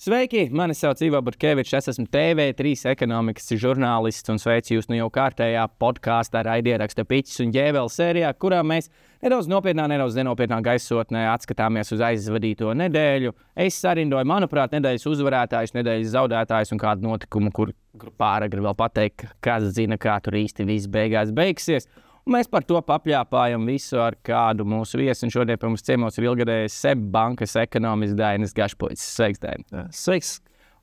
Sveiki, mani sauc Ivo Burkevičs, es esmu TV3 ekonomikas žurnālists un sveicu jūs jau kārtējā podkāstā raidieraksta Piķis un ģēveles sērijā, kurā mēs nedaudz nopietnā, nedaudz nenopietnā gaisotnē atskatāmies uz aizvadīto nedēļu. Es sarindoju, manuprāt, nedēļas uzvarētājus, nedēļas zaudētājus un kādu notikumu, kur pāragri vēl pateikt, kas zina, kā tur īsti viss beigās beigsies. Un mēs par to papļāpājam visu ar kādu mūsu viesu. Un šodien pie mums ciemos ir ilgadējais SEB bankas ekonomists Dainis Gašpovics. Sveiks, Daini! Sveiks!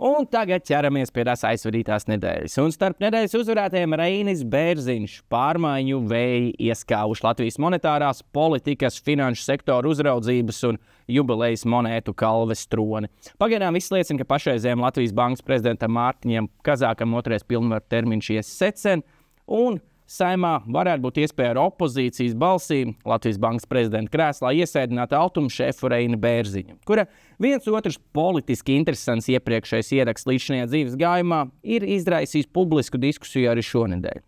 Un tagad ķeramies pie tās aizvadītās nedēļas. Un starp nedēļas uzvarētājiem Reinis Bērziņš, pārmaiņu vēji ieskāvuši Latvijas monetārās politikas, finanšu sektoru uzraudzības un jubilejas monētu kalves troni. Pagaidām viss liecina, ka pašreizējiem Latvijas bankas prezidentam Mārtiņam Kazākam otrais pilnvaru termiņš ies secen, un Saimā varētu būt iespēja ar opozīcijas balsīm Latvijas bankas prezidenta krēslā iesēdināt autumšefu Reini Bērziņu, kura viens otrs politiski interesants iepriekšējais ieraksts līdzinājā dzīves gājumā ir izraisījis publisku diskusiju arī šonedēļ.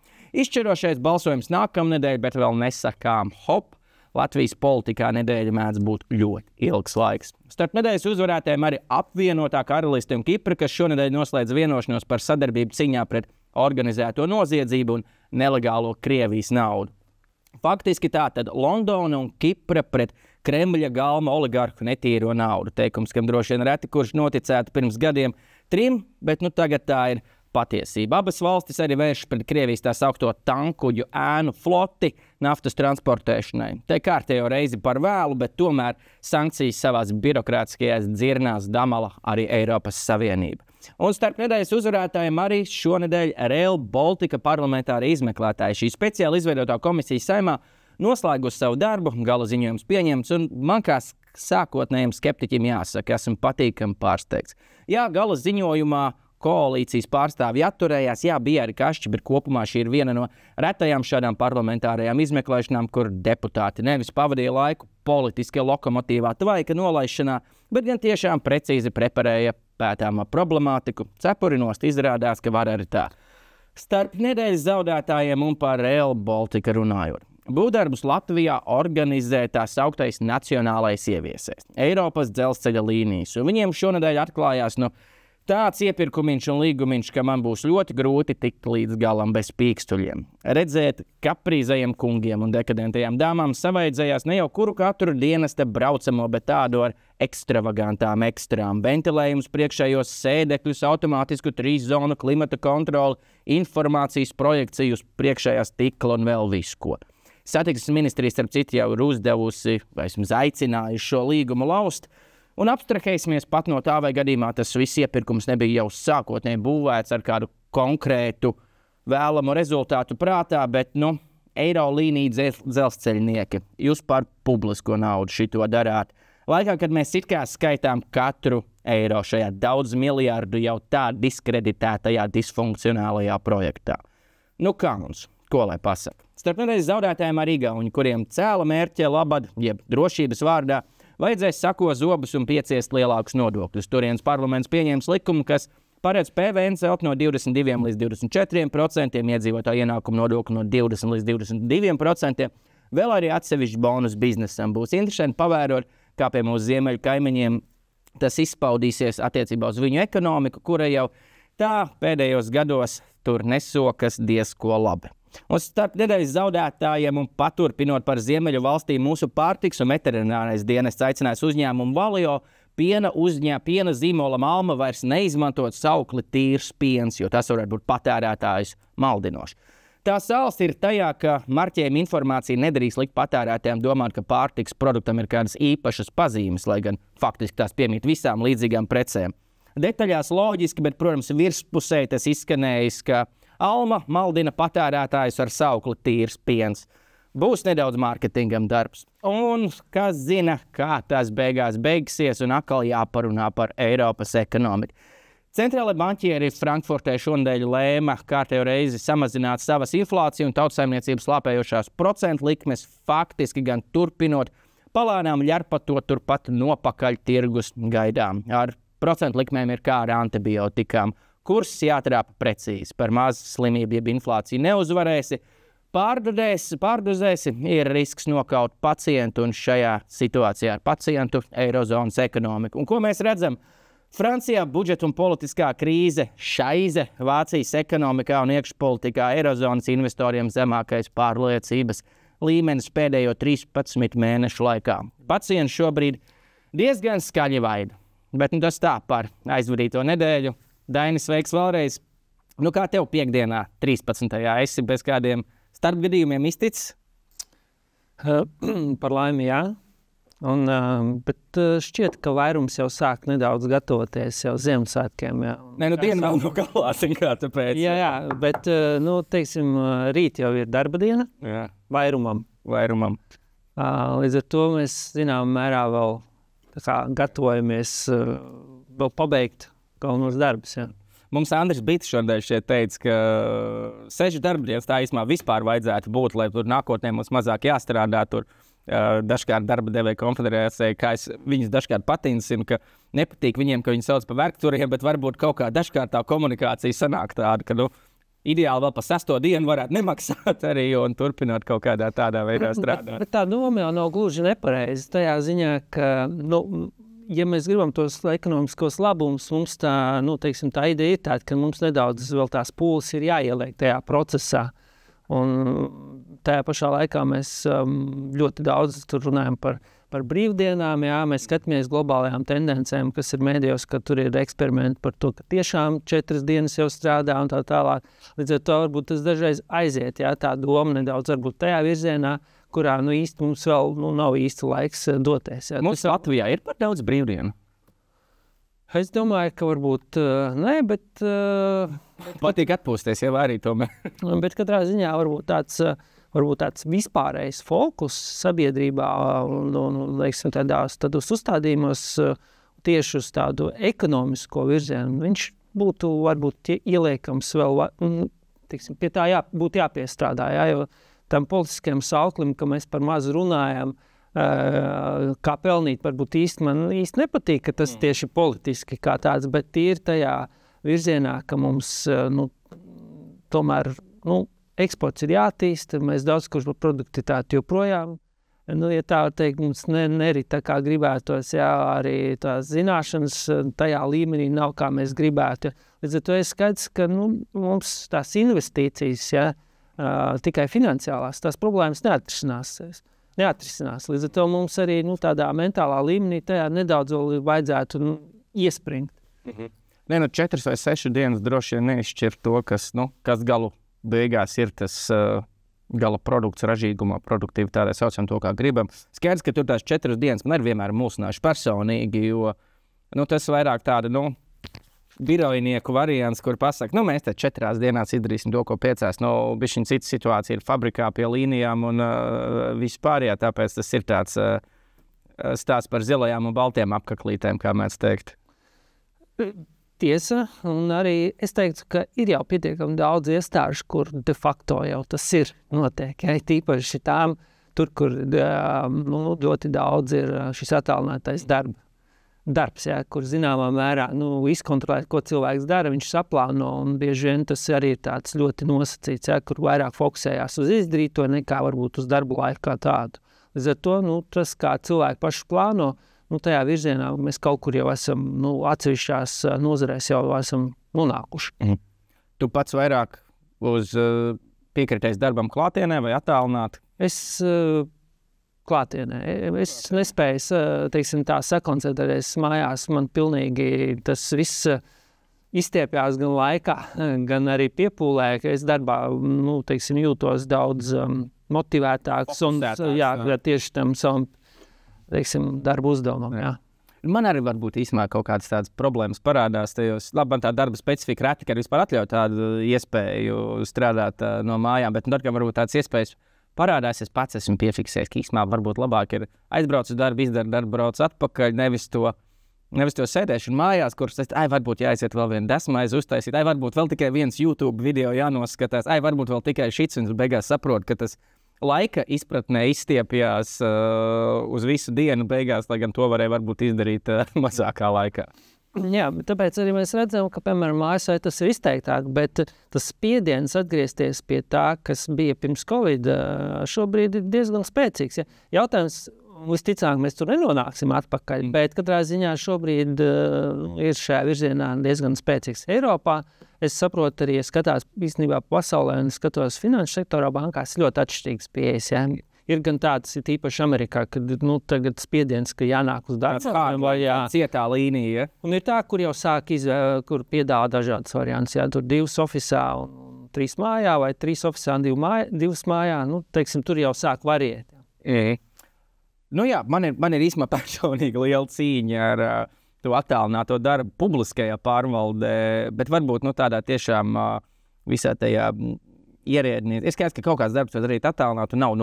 Izšķirošais balsojums nākamnedēļ, bet vēl nesakām hop. Latvijas politikā nedēļa mēdz būt ļoti ilgs laiks. Starp nedēļas uzvarētājiem arī apvienotā karaliste un Kipra, kas šonedēļ noslēdz vienošanos par sadarbību cīņā pret organizēto noziedzību un nelegālo Krievijas naudu. Faktiski tā tad Londona un Kipra pret Kremļa galma oligarhu netīro naudu. Teikums, kam droši vien reti kurš noticētu pirms gadiem trim, bet tagad tā ir patiesība. Abas valstis arī vēršas pret Krievijas tā saukto tankuģu ēnu floti naftas transportēšanai. Te kārtējo reizi par vēlu, bet tomēr sankcijas savās birokrātiskajās dzirnās damala arī Eiropas Savienība. Un starp nedēļas uzvarētājiem arī šonedēļ Rail Baltica parlamentāri izmeklētāji. Šī speciāli izveidotā komisija Saimā noslēgusi savu darbu, gala ziņojums pieņemts, un man kā sākotnējiem skeptiķiem jāsaka, esmu patīkami pārsteigts. Jā, gala ziņojumā koalīcijas pārstāvji atturējās, jā, bija arī kašķi, bet kopumā šī ir viena no retajām šādām parlamentārajām izmeklēšanām, kur deputāti nevis pavadīja laiku politiskie lokomotīvā tvaika nolaišanā, bet gan tiešām precīzi preparēja pētāmā problemātiku. Cepurinost izrādās, ka var arī tā. Starp nedēļas zaudētājiem un par Rail Baltica runājot. Būvdarbus Latvijā organizē tā sauktais Nacionālais ieviesējs, Eiropas dzelzceļa līnijas, un viņiem šonedēļ atklājās tāds iepirkumiņš un līgumiņš, ka man būs ļoti grūti tikt līdz galam bez pīkstuļiem. Redzēt kaprīzajiem kungiem un dekadentajām dāmām savaidzējās ne jau kuru katru dienesta braucamo, bet tādu ar ekstravagantām ekstrām, ventilējumus priekšējos sēdekļus, automātisku 3-zonu klimata kontroli, informācijas projekciju uz priekšējā stikla un vēl visu ko. Satiksmes ministrija, starp citu, jau ir uzdevusi, vai vismaz aicinājusi šo līgumu laust, un abstrahēsimies pat no tā, vai gadījumā tas viss iepirkums nebija jau sākotnēji būvēts ar kādu konkrētu vēlamu rezultātu prātā, bet, Eirolīnija dzelzceļnieki, jūs par publisko naudu šito darāt. Laikā, kad mēs it kā skaitām katru eiro šajā daudz miljārdu jau tā diskreditētajā, disfunkcionālajā projektā. Kauns, ko lai pasaka? Starp nedēļas zaudētājiem arī igauņi, kuriem cēla mērķa labad, jeb drošības vārdā, vajadzēs sako zobus un pieciest lielākus nodokļus. Turienes parlaments pieņēma likumu, kas paredz PVN celt no 22 līdz 24%, iedzīvotāju ienākumu nodokli no 20 līdz 22%. Vēl arī atsevišķi bonus biznesam. Būs interesanti pavērot, kā pie mūsu ziemeļu kaimiņiem tas izpaudīsies attiecībā uz viņu ekonomiku, kura jau tā pēdējos gados tur nesokas diezko labi. Un starp nedēļas zaudētājiem un paturpinot par ziemeļu valstīm mūsu pārtiks un veterinārais dienests aicinās uzņēmumu Valio piena zīmolam Alma vairs neizmantot saukli tīrs piens, jo tas varētu būt patērētājus maldinoši. Tā sāls ir tajā, ka marķējuma informācija nedarīs likt patērētājiem domāt, ka pārtiks produktam ir kādas īpašas pazīmes, lai gan faktiski tās piemīt visām līdzīgām precēm. Detaļās loģiski, bet, protams, virspusē tas izskanējis, ka Alma maldina patērētājus ar saukli tīrs piens. Būs nedaudz mārketingam darbs. Un kas zina, kā tas beigās beigsies, un atkal jāparunā par Eiropas ekonomiku. Centrālajie banķieri Frankfurtē šonedēļ lēma kārtējo reizi samazināt savas inflāciju un tautsaimniecības lāpējošās procentu likmes, faktiski gan turpinot palānām ļarpatot turpat nopakaļ tirgus gaidām. Ar procentu likmēm ir kā ar antibiotikām. Kurs jātrāpa precīzi, par mazu slimību, jeb inflāciju neuzvarēsi, pārdozēsi, ir risks nokaut pacientu un šajā situācijā ar pacientu eirozonas ekonomiku. Un ko mēs redzam? Francijā budžeta un politiskā krīze, šaize Vācijas ekonomikā un iekšpolitikā, Eirozonas investoriem zemākais pārliecības līmenis pēdējo 13 mēnešu laikā. Pacienti šobrīd diezgan skaļi vaida, bet tas tā par aizvadīto nedēļu. Dainis, sveiks vēlreiz. Kā tev piekdienā, 13. esi bez kādiem starpgadījumiem izticis? Par laimi, jā. Bet šķiet, ka vairums jau sāk nedaudz gatavoties jau Ziemassvētkiem. Diena vēl nav galā, tāpēc. Jā, bet, teiksim, rīt jau ir darba diena vairumam. Līdz ar to mēs, zinām, mērā vēl gatavojamies vēl pabeigt galvenos darbus, jā. Mums Andris Bits šodien šeit teica, ka 6 darbdienas tā īsumā vispār vajadzētu būt, lai tur nākotnē mums mazāk jāstrādā tur. Dažkārt darba devēja konfederācija, kā es viņus dažkārt patinsinu, ka nepatīk viņiem, ka viņi sauc par vergturiem, bet varbūt kaut kā dažkārt tā komunikācija sanāk tāda, ka ideāli vēl pa 6. dienu varētu nemaksāt arī un turpināt kaut kādā tādā veidā strādāt. Bet tā doma jau nav gluži nepareiza. Tajā ziņā, ka, ja mēs gribam tos ekonomiskos labumus, mums tā ideja ir tāda, ka mums nedaudz vēl tās pūles ir jāieliek tajā procesā. Un tajā pašā laikā mēs ļoti daudz tur runājam par brīvdienām, jā, mēs skatāmies globālajām tendencēm, kas ir mēdījos, ka tur ir eksperimenti par to, ka tiešām 4 dienas jau strādā un tā tālāk. Līdz ar to varbūt tas dažreiz aiziet, jā, tā doma nedaudz varbūt tajā virzienā, kurā īsti mums vēl nav īsti laiks doties. Jā. Mums Latvijā ir par daudz brīvdienu? Es domāju, ka varbūt nē, bet... Patīk atpūsties, jau arī tomēr. Bet katrā ziņā varbūt tāds vispārējs fokus sabiedrībā un tādos uzstādījumos tieši uz tādu ekonomisko virzienu. Viņš būtu varbūt ieliekams vēl, pie tā būtu jāpiestrādā, jā, jo tam politiskajam sauklim, ka mēs par maz runājam, kā pelnīt, varbūt man īsti nepatīk, ka tas tieši politiski kā tāds, bet ir tajā virzienā, ka mums tomēr eksports ir jātīsta, mēs daudz kur par produktivitāti joprojām. Ja tā var teikt, mums nerit tā kā gribētos, jā, arī tās zināšanas tajā līmenī nav, kā mēs gribētu. Līdz ar to ir skaidrs, ka mums tās investīcijas, jā, tikai finansiālās, tās problēmas neatrisinās. Līdz ar to mums arī tādā mentālā līmenī tajā nedaudz vēl vajadzētu iespringt. 4 vai 6 dienas droši vien neizšķir to, kas galu beigās ir tas gala produkts ražīgumā, produktivitātē, saucam to, kā gribam. Skaidrs, ka tur tās 4 dienas man ir vienmēr mulsinājuši personīgi, jo tas vairāk tāda, birojinieku variants, kur pasaka, mēs te 4 dienās izdarīsim to, ko 5. Bišķiņ cita situācija ir fabrikā pie līnijām un vispārējā, tāpēc tas ir tāds stāsts par zilajām un baltiem apaklītēm, kā mēs teikt. Tiesa, un arī es teiktu, ka ir jau pietiekami daudz iestāžu, kur de facto jau tas ir notiek. Ja? Tīpaši tām, tur, kur ļoti daudz ir šis attālinātais darbs, ja? Kur zināmā mērā izkontrolēt, ko cilvēks dara, viņš saplāno, un bieži vien tas arī ir tāds ļoti nosacīts, ja? Kur vairāk fokusējās uz izdarīto nekā varbūt uz darbu laiku kā tādu. Līdz ar to, tas, kā cilvēki paši plāno, tajā virzienā mēs kaut kur jau esam, atsevišķās nozarēs jau esam nonākuši. Tu pats vairāk uz piekritais darbam klātienē vai attālināt? Es klātienē. Es nespēju, teiksim tā, sakoncentrēties mājās. Man pilnīgi tas viss izstiepjās gan laikā, gan arī piepūlē, ka es darbā, teiksim, jūtos daudz motivētāks un tieši tam savam darba uzdevumam, jā. Man arī varbūt īsumā kaut kādas tādas problēmas parādās tajos. Labi, man tā darba specifika reti, kad vispār atļauj tādu iespēju strādāt no mājām, bet kad varbūt tādas iespējas parādās, es pats esmu piefiksējis, ka īsumā varbūt labāk ir aizbrauc uz darbu, izdara darbu, brauc atpakaļ, nevis to sēdēšanu mājās, kuras varbūt jāaiziet vēl vienu desmaizi uztaisīt, varbūt vēl tikai viens YouTube video jānoskatās, varbūt vēl tikai šits, un beigās saprot, ka tas laika izpratnē izstiepjās uz visu dienu beigās, lai gan to varēja varbūt izdarīt mazākā laikā. Jā, bet tāpēc arī mēs redzam, ka, piemēram, mājasē tas ir izteiktāk, bet tas spiediens atgriezties pie tā, kas bija pirms Covid, šobrīd ir diezgan spēcīgs. Ja? Jautājums, visticāk mēs tur nenonāksim atpakaļ, bet katrā ziņā šobrīd ir šajā virzienā diezgan spēcīgs Eiropā. Es saprotu arī, ja skatās īstenībā pasaulē un skatos finanšu sektorā bankās ļoti atšķirīgas pieejas. Ja? Ir gan tāds, ir īpaši Amerikā, kad tagad spiediens, ka jānāk uz darbu. Cietā līnija. Un ir tā, kur jau sāk kur piedāvā dažādas variantas. Ja? Tur 2 ofisā un 3 mājā, vai 3 ofisā un 2 mājā. Teiksim, tur jau sāk variēt. Ja? Man ir īstenībā personīgi liela cīņa ar to attālināto darbu publiskajā pārvaldē, bet varbūt tādā tiešām visā tajā ierēdnī. Es skaidrs, ka kaut kāds darbs var darīt attālinātu, nav,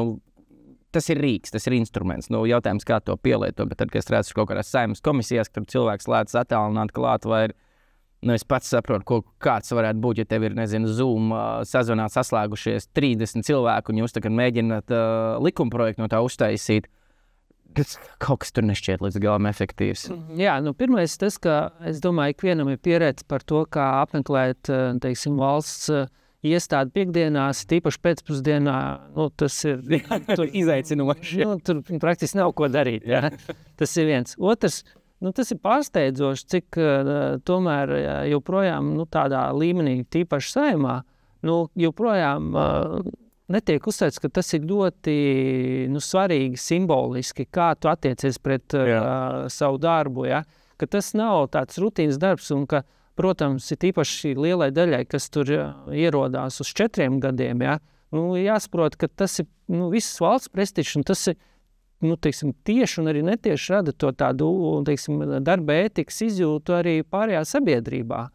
tas ir rīks, tas ir instruments. Jautājums, kā to pielieto, bet tad, kad es redzu kaut kādās Saeimas komisijās, kur cilvēks lēdz attālināt klāt, vai ir, es pats saprotu, kāds varētu būt, ja tev ir, Zoom sezonā saslēgušies 30 cilvēku, un jūs tagad mēģināt likumprojektu no tā uztaisīt. Kaut kas tur nešķiet līdz galam efektīvs. Jā, pirmais tas, ka es domāju, ka vienam ir pieredze par to, kā apmeklēt, teiksim, valsts iestādi piekdienās, tīpaši pēcpusdienā, tas ir izaicinoši. Tur praktiski nav ko darīt. Ja? Tas ir viens. Otrs, tas ir pārsteidzoši, cik tomēr joprojām tādā līmenī, tīpaši Saeimā, joprojām netiek uzsvērts, ka tas ir ļoti svarīgi, simboliski, kā tu attiecies pret savu darbu. Ja? Ka tas nav tāds rutīnas darbs un ka, protams, ir īpaši lielai daļai, kas tur ierodās uz 4 gadiem. Ja? Jāsaprot, ka tas ir visas valsts prestižs un tas ir teiksim, tieši un arī netieši rada to tādu teiksim, darba ētikas izjūtu arī pārējā sabiedrībā.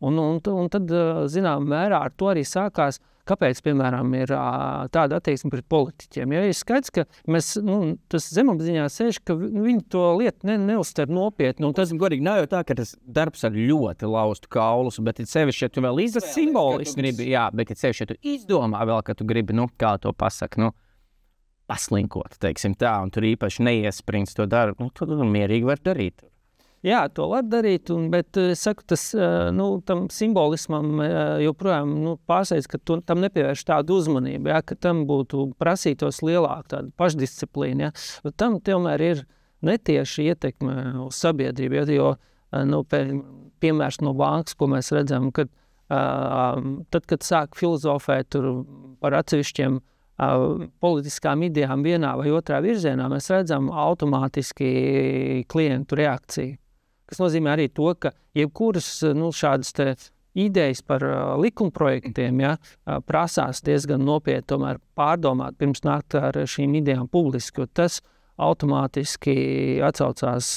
Un tad, zinām, mērā ar to arī sākās, kāpēc, piemēram, ir tāda attieksme pret politiķiem. Ja ir skaidrs, ka mēs, tas zemapziņā sēž, ka viņi to lietu neuztver nopietni. Tas godīgi nav jau tā, ka tas darbs ar ļoti laustu kaulus, bet ir sevišķi, ja tu vēl bet ir sevišķi, ja tu izdomā vēl, ka tu gribi, kā to pasaka, paslinkot, teiksim tā, un tur īpaši neiespringst to darbu, tad mierīgi var darīt. Jā, to var darīt, bet es saku, tas tam simbolismam joprojām pārsteidz, ka tam nepievērš tādu uzmanību, ja, ka tam būtu prasītos lielāku tādu pašdisciplīnu. Ja. Tam tomēr ir netieši ietekme uz sabiedrību, jo piemērs no bankas, ko mēs redzam, kad tad, kad sāk filozofēt tur par atsevišķiem politiskām idejām vienā vai otrā virzienā, mēs redzam automātiski klientu reakciju. Kas nozīmē arī to, ka jebkuras šādas idejas par likumprojektiem prasās diezgan nopietni tomēr pārdomāt pirms nākt ar šīm idejām publiski, jo tas automātiski atsaucās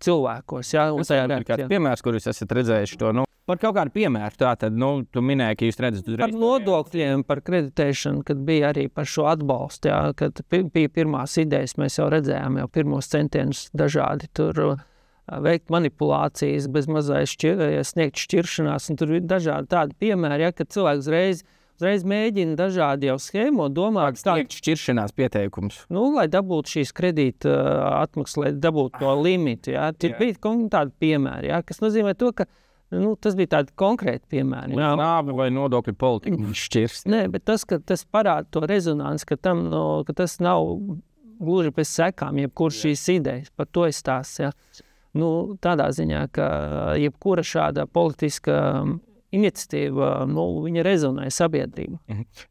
cilvēkos. Ja, un tajā ir kāds piemērs, kur jūs esat redzējuši to? Par kaut kādu piemēru tātad, tu minēji, ka jūs redzat uzreiz. Par nodokļiem, par kreditēšanu, kad bija arī par šo atbalstu, kad bija pirmās idejas, mēs jau redzējām jau pirmos centienus dažādi tur veikt manipulācijas, bez mazais sniegt šķiršanās, un tur ir dažādi tādi piemēri, kad cilvēks uzreiz mēģina dažādi jau schēmot, domāt. Sniegt šķiršanās pieteikums. Lai dabūtu šīs kredīta atmaksas, lai dabūtu to limitu. Ja. Tur bija tādi piemēri, kas nozīmē to, ka tas bija tādi konkrēti piemēri. Nāve vai nodokļu politika šķirst. Nē, bet tas, ka tas parāda to rezonanci, ka tas nav gluži bez sekām, jebkur šīs idejas. Par to es stāstu. Ja. Tādā ziņā, ka jebkura šāda politiska iniciatīva, viņa rezonē sabiedrību.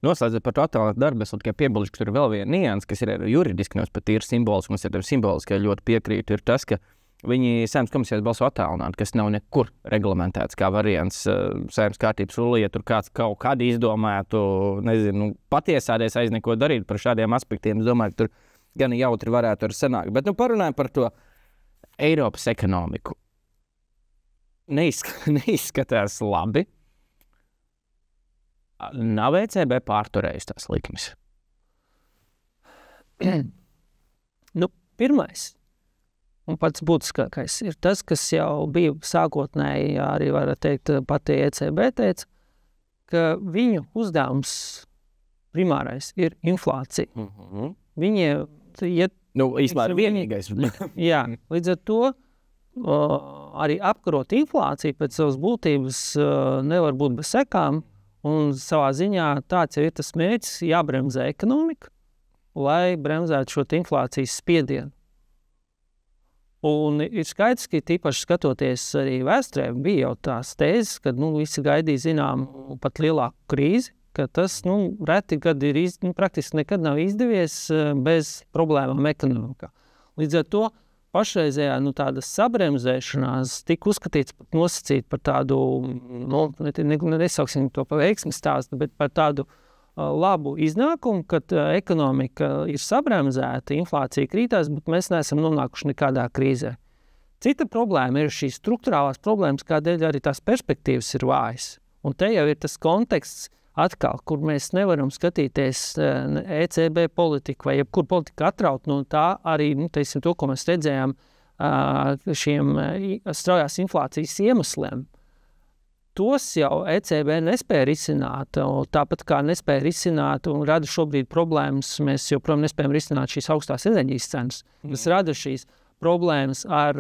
Noslēdzot par to attālinātu darbu, es tikai piebildu, ka tur ir vēl viena nianse, kas ir juridiski, nevis pat ir simboliski, mums ir simboliski ļoti piekrītu, ir tas, ka viņi Saeimas komisijās balso attālināti, kas nav nekur reglamentēts kā variants Saeimas kārtības rullī, ja tur kāds kaut kādi izdomētu, patiesādies aiz neko darīt par šādiem aspektiem. Es domāju, ka tur gan jautri varētu arī sanākt. Bet parunājam par to Eiropas ekonomiku. Neizskatās labi. Nav ECB pārturējusi tās likmes. Pirmais un pats būtiskākais ir tas, kas jau bija sākotnēji, arī var teikt, pati ECB teica, ka viņu uzdevums primārais ir inflācija. Viņiem īstenībā vienīgais. Jā, līdz ar to arī apkarot inflāciju pēc savas būtības nevar būt bez sekām, un savā ziņā tāds jau ir tas mērķis jābremzē ekonomika, lai bremzētu šo inflācijas spiedienu. Un ir skaidrs, ka tīpaši skatoties arī vēsturē, bija jau tās tēzes, kad visi gaidīja zinām pat lielāku krīzi, ka tas reti, kad ir praktiski nekad nav izdevies bez problēmām ekonomikā. Līdz ar to pašreizējā tāda sabremzēšanās tika uzskatīts nosacīt par tādu, nesauksim to par veiksmi stāstu, bet par tādu labu iznākumu, kad ekonomika ir sabremzēta, inflācija krītās, bet mēs neesam nonākuši nekādā krīzē. Cita problēma ir šīs struktūrālās problēmas, kādēļ arī tās perspektīvas ir vājas. Un te jau ir tas konteksts atkal, kur mēs nevaram skatīties ECB politiku vai jebkur politika atraut no tā arī, to, ko mēs redzējām šiem straujās inflācijas iemesliem. Tos jau ECB nespēja risināt, tāpat kā nespēja risināt un rada šobrīd problēmas, mēs joprojām nespējam risināt šīs augstās enerģijas cenas. Tas rada šīs problēmas ar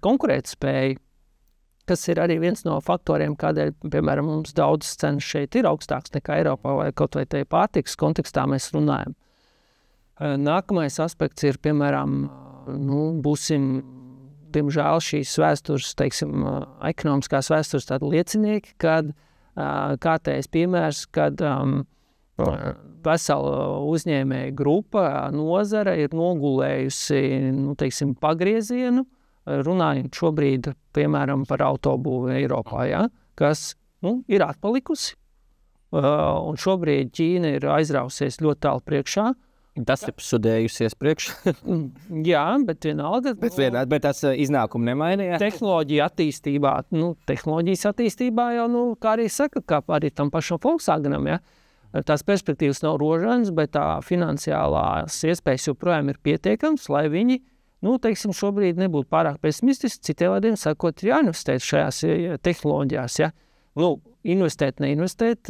konkurētspēju, kas ir arī viens no faktoriem, kādēļ, piemēram, mums daudzas cenas šeit ir augstāks nekā Eiropā vai kaut vai te pārtikas kontekstā mēs runājam. Nākamais aspekts ir, piemēram, būsim diemžēl šīs vēstures, ekonomiskās vēstures tādi liecinieki, kad kārtējs piemērs, kad vesela uzņēmēja grupa, nozara ir nogulējusi, pagriezienu, runājot šobrīd, piemēram, par autobūvi Eiropā, kas ir atpalikusi, un šobrīd Ķīna ir aizrausies ļoti tālu priekšā. Tas ir sudējusies priekšā. Jā, bet vienalga. Bet tas iznākumu nemainīja? Tehnoloģijas attīstībā jau, kā arī saka, kā arī tam pašam Volkswagenam, tās perspektīvas nav rožanas, bet tā finansiālās iespējas joprojām ir pietiekams, lai viņi, šobrīd nebūtu pārāk pesimistiski, citiem vārdiem sakot, ir jāinvestēt šajās tehnoloģijās, investēt, neinvestēt,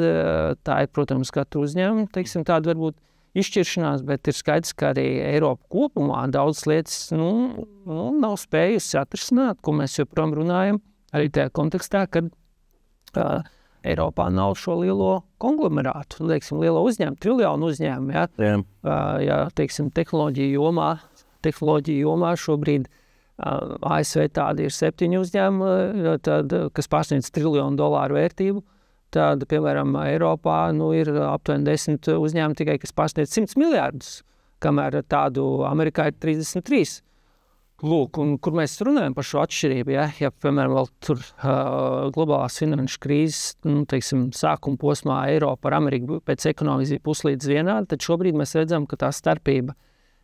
tā ir, protams, katru uzņēmumu, tāda varbūt izšķiršanās, bet ir skaidrs, ka arī Eiropa kopumā daudz lietas nav spējusi atrisināt, ko mēs joprojām runājam, arī tajā kontekstā, kad Eiropā nav šo lielo konglomerātu, lielo uzņēmumu, triljonu uzņēmumu, tehnoloģiju jomā šobrīd ASV tādi ir 7 uzņēmumi, kas pārsniedz $1 triljonu vērtību. Tad, piemēram, Eiropā ir aptuveni 10 uzņēmumi tikai, kas pārsniedz 100 miljārdus, kamēr tādu Amerikā ir 33. Lūk, un kur mēs runājam par šo atšķirību, ja piemēram, vēl tur globālās finanšu krīzes, sākuma posmā Eiropa ar Ameriku pēc ekonomikas bija puslīdz vienādi, tad šobrīd mēs redzam, ka tā starpība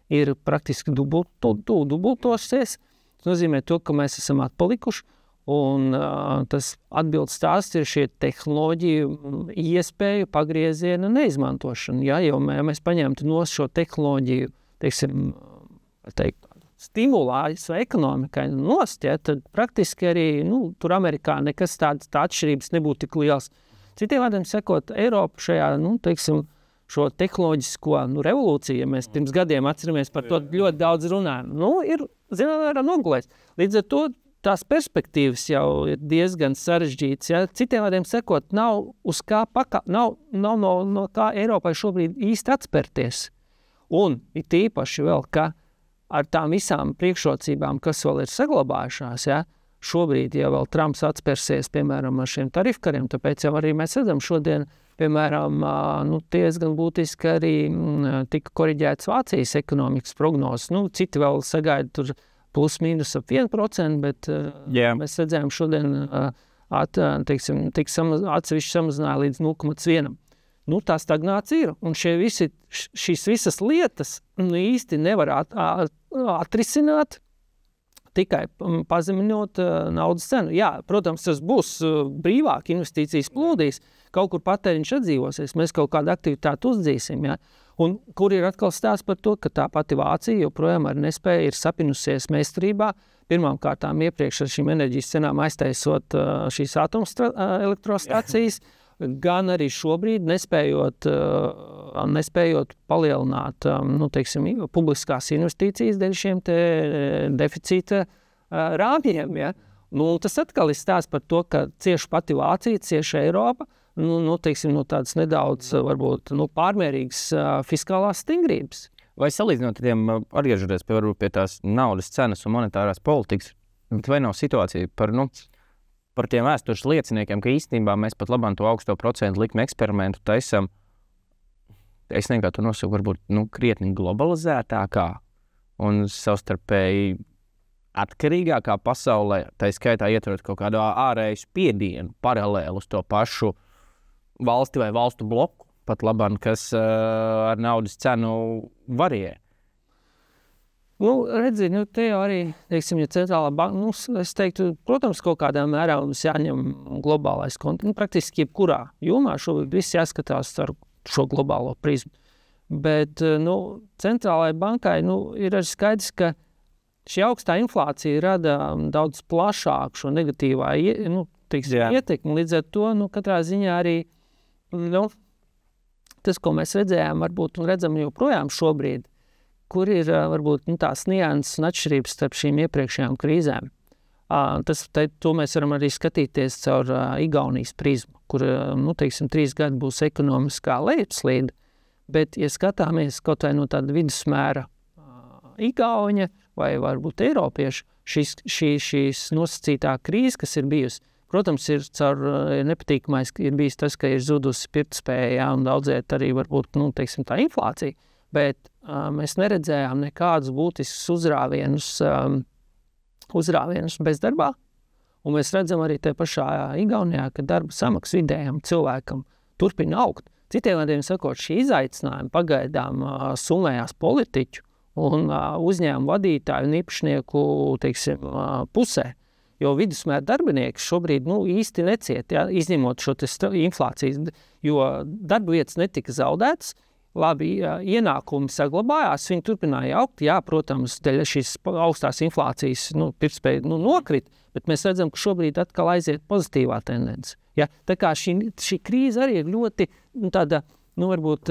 ir praktiski dubultosies. Tas nozīmē to, ka mēs esam atpalikuši. Un tas atbildes stāsts ir šie tehnoloģiju iespēju pagrieziena neizmantošana. Jo mēs paņemtu no šo tehnoloģiju, stimulājas vai ekonomikai nost, tad praktiski arī, tur Amerikā nekas tādas atšķirības nebūtu tik liels. Citiem vārdiem sakot, Eiropa šajā, šo tehnoloģisko revolūciju, ja mēs pirms gadiem atceramies par to ļoti daudz runājam, ir, zinām, nogulēs. Līdz ar to tās perspektīvas jau ir diezgan sarežģītas. Citiem vārdiem sakot, nav no kā Eiropai šobrīd īsti atspērties. Un ir tīpaši vēl, ka ar tām visām priekšrocībām, kas vēl ir saglabājušās, šobrīd jau vēl Trumps atspērsies, piemēram, ar šiem tarifkariem, tāpēc jau arī mēs redzam šodien, piemēram, diezgan būtiski arī tika koriģēts Vācijas ekonomikas prognozes. Citi vēl sagaida tur plus mīnus ap 1%, bet mēs redzējām šodien atsevišķi samazināja līdz 0,1%. Tā stagnācija ir, un šīs visas lietas īsti nevar atrisināt tikai pazeminot naudas cenu. Jā, protams, tas būs brīvāk, investīcijas plūdīs, kaut kur patēriņš atdzīvosies, mēs kaut kādu aktivitāti uzdzīsim, Un kur ir atkal stāsts par to, ka tā pati Vācija joprojām ar nespēju ir sapinusies meistarībā, pirmām kārtām iepriekš ar šīm enerģijas cenām aiztaisot šīs atomelektrostacijas, gan arī šobrīd nespējot palielināt, publiskās investīcijas dēļ šiem te deficīta rāmjiem, tas atkal ir stāsts par to, ka cieši pati Vācija, cieši Eiropa, no tādas nedaudz, varbūt, pārmērīgas fiskālās stingrības. Vai salīdzinot tiem atgriežoties pie tās naudas cenas un monetārās politikas, vai nav situācija par tiem vēstures lieciniekiem, ka īstenībā mēs pat labāk to augsto procentu likmi eksperimentu taisam, es nekā to nosauku, varbūt krietni globalizētākā un savstarpēji atkarīgākā pasaulē, tā skaitā ietverot kaut kādu ārēju spiedienu paralēli uz to pašu valsti vai valstu bloku, pat labāk, kas ar naudas cenu varie. Redzi, te jau arī, teiksim, ja centrālā banka, es teiktu, protams, kaut kādā mērā mums jāņem globālais konteksts. Praktiski jebkurā jomā šobrīd viss jāskatās ar šo globālo prizmu. Bet, centrālajai bankai, ir arī skaidrs, ka šī augstā inflācija rada daudz plašāku šo negatīvā, ietekmi. Līdz ar to, katrā ziņā arī, tas, ko mēs redzējām, varbūt un redzam joprojām šobrīd, kur ir varbūt tās nianses un atšķirības starp šīm iepriekšējām krīzēm. To mēs varam arī skatīties caur Igaunijas prizmu, kur, 3 gadi būs ekonomiskā lejupslīde, bet, ja skatāmies kaut vai no tāda vidusmēra Igauņa vai varbūt Eiropiešu, šīs nosacītā krīze, kas ir bijusi, protams, ir nepatīkamais, ir bijis tas, ka ir zudusi pirktspēja un daudziet arī varbūt, tā inflācija, bet mēs neredzējām nekādus būtiskus uzrāvienus bezdarbā, un mēs redzam arī te pašā Igaunijā, ka darba samaksa vidējam cilvēkam turpina augt. Citiem vārdiem sakot, šī izaicinājuma pagaidām summējās politiķu un uzņēmumu vadītāju un īpašnieku, pusē, jo vidusmēra darbinieki šobrīd īsti neciet, izņemot šo inflācijas, jo darba vietas netika zaudētas, labi, ienākumi saglabājās, viņi turpināja augt. Jā, protams, dēļ šīs augstās inflācijas pirktspēja nokrit, bet mēs redzam, ka šobrīd atkal aiziet pozitīvā tendence. Ja? Tā kā šī krīze arī ir ļoti tāda, varbūt,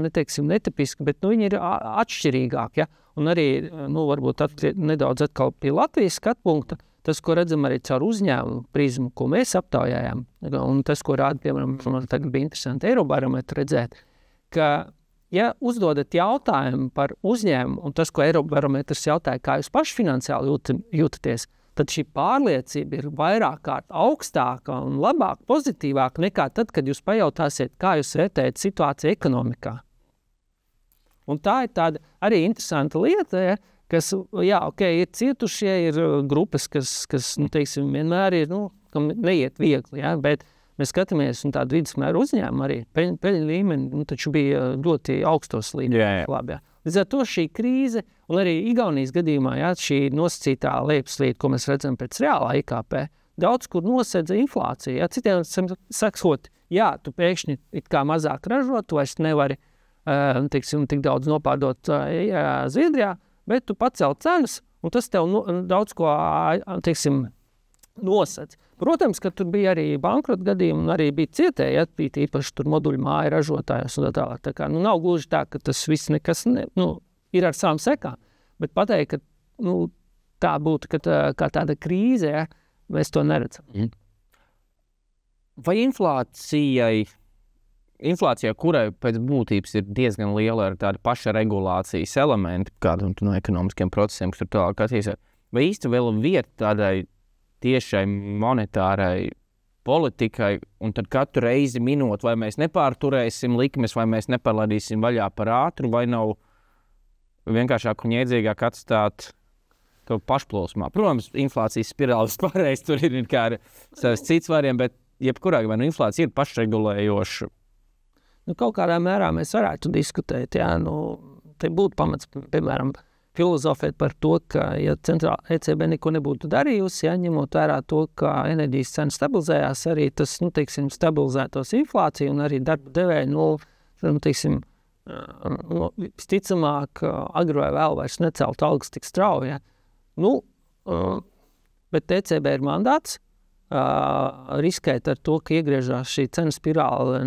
neteiksim netipiska, bet viņa ir atšķirīgāka. Ja? Un arī, varbūt nedaudz atkal pie Latvijas skatpunkta, tas, ko redzam arī caur uzņēmumu prizmu, ko mēs aptaujājām, un tas, ko rāda, piemēram, man tagad bija interesanti Eirobarometru redzēt, ka, ja uzdodat jautājumu par uzņēmumu, un tas, ko Eirobarometrs jautāja, kā jūs paši finansiāli jūtaties, tad šī pārliecība ir vairāk kārt augstāka un labāk, pozitīvāka nekā tad, kad jūs pajautāsiet, kā jūs vērtējat situāciju ekonomikā. Un tā ir tāda arī interesanta lieta, ja, kas, ir cietušie, ir grupas, kas vienmēr ir, kam neiet viegli, ja, bet mēs skatāmies un tādu vidusmēru uzņēmumu arī, peļņu līmeni, taču bija ļoti augstos līmeņos. Jā. Līdz ar to šī krīze, un arī Igaunijas gadījumā, šī nosacītā lejupslīde, ko mēs redzam pēc reālā IKP, daudz kur nosedza inflāciju. Ja? Citiem sakot, tu pēkšņi it kā mazāk ražot, tu vairs nevari, tik daudz nopārdot Zviedrijā, bet tu pacēl cenas, un tas tev daudz ko, nosedz. Protams, ka tur bija arī bankrota gadījumi un arī bija cietēji, bija īpaši tur moduļu māju ražotājos un tā tālāk. Tā kā, nav gluži tā, ka tas viss nekas ir ar savām sekām, bet pateikt, ka tā būtu kā tāda krīze, ja, mēs to neredzam. Vai inflācijai, kurai pēc būtības ir diezgan liela ar tādu pašregulācijas elementi, kādam no ekonomiskiem procesiem, kas tur tālāk attīstās, vai īsti vēl vieta tādai tiešai monetārai politikai, un tad katru reizi minot, vai mēs nepārturēsim likmes, vai mēs nepalaidīsim vaļā par ātru, vai nav vienkāršāk un iedzīgāk atstāt to pašplūsmā. Protams, inflācijas spirālis pārējais tur ir kā ar savas cits variants, bet jebkurā vai inflācija ir pašregulējoša. Kaut kādā mērā mēs varētu diskutēt, te būtu pamats, piemēram, filozofēt par to, ka, ja centrāla ECB neko nebūtu darījusi, ņemot vērā to, ka enerģijas cena stabilizējās, arī tas, stabilizētos inflāciju un arī darba devēju, visticamāk, agri vai vēl vairs necelt algas tik strauji. Ja? Bet ECB ir mandāts riskēt ar to, ka iegriežās šī cenu spirāle,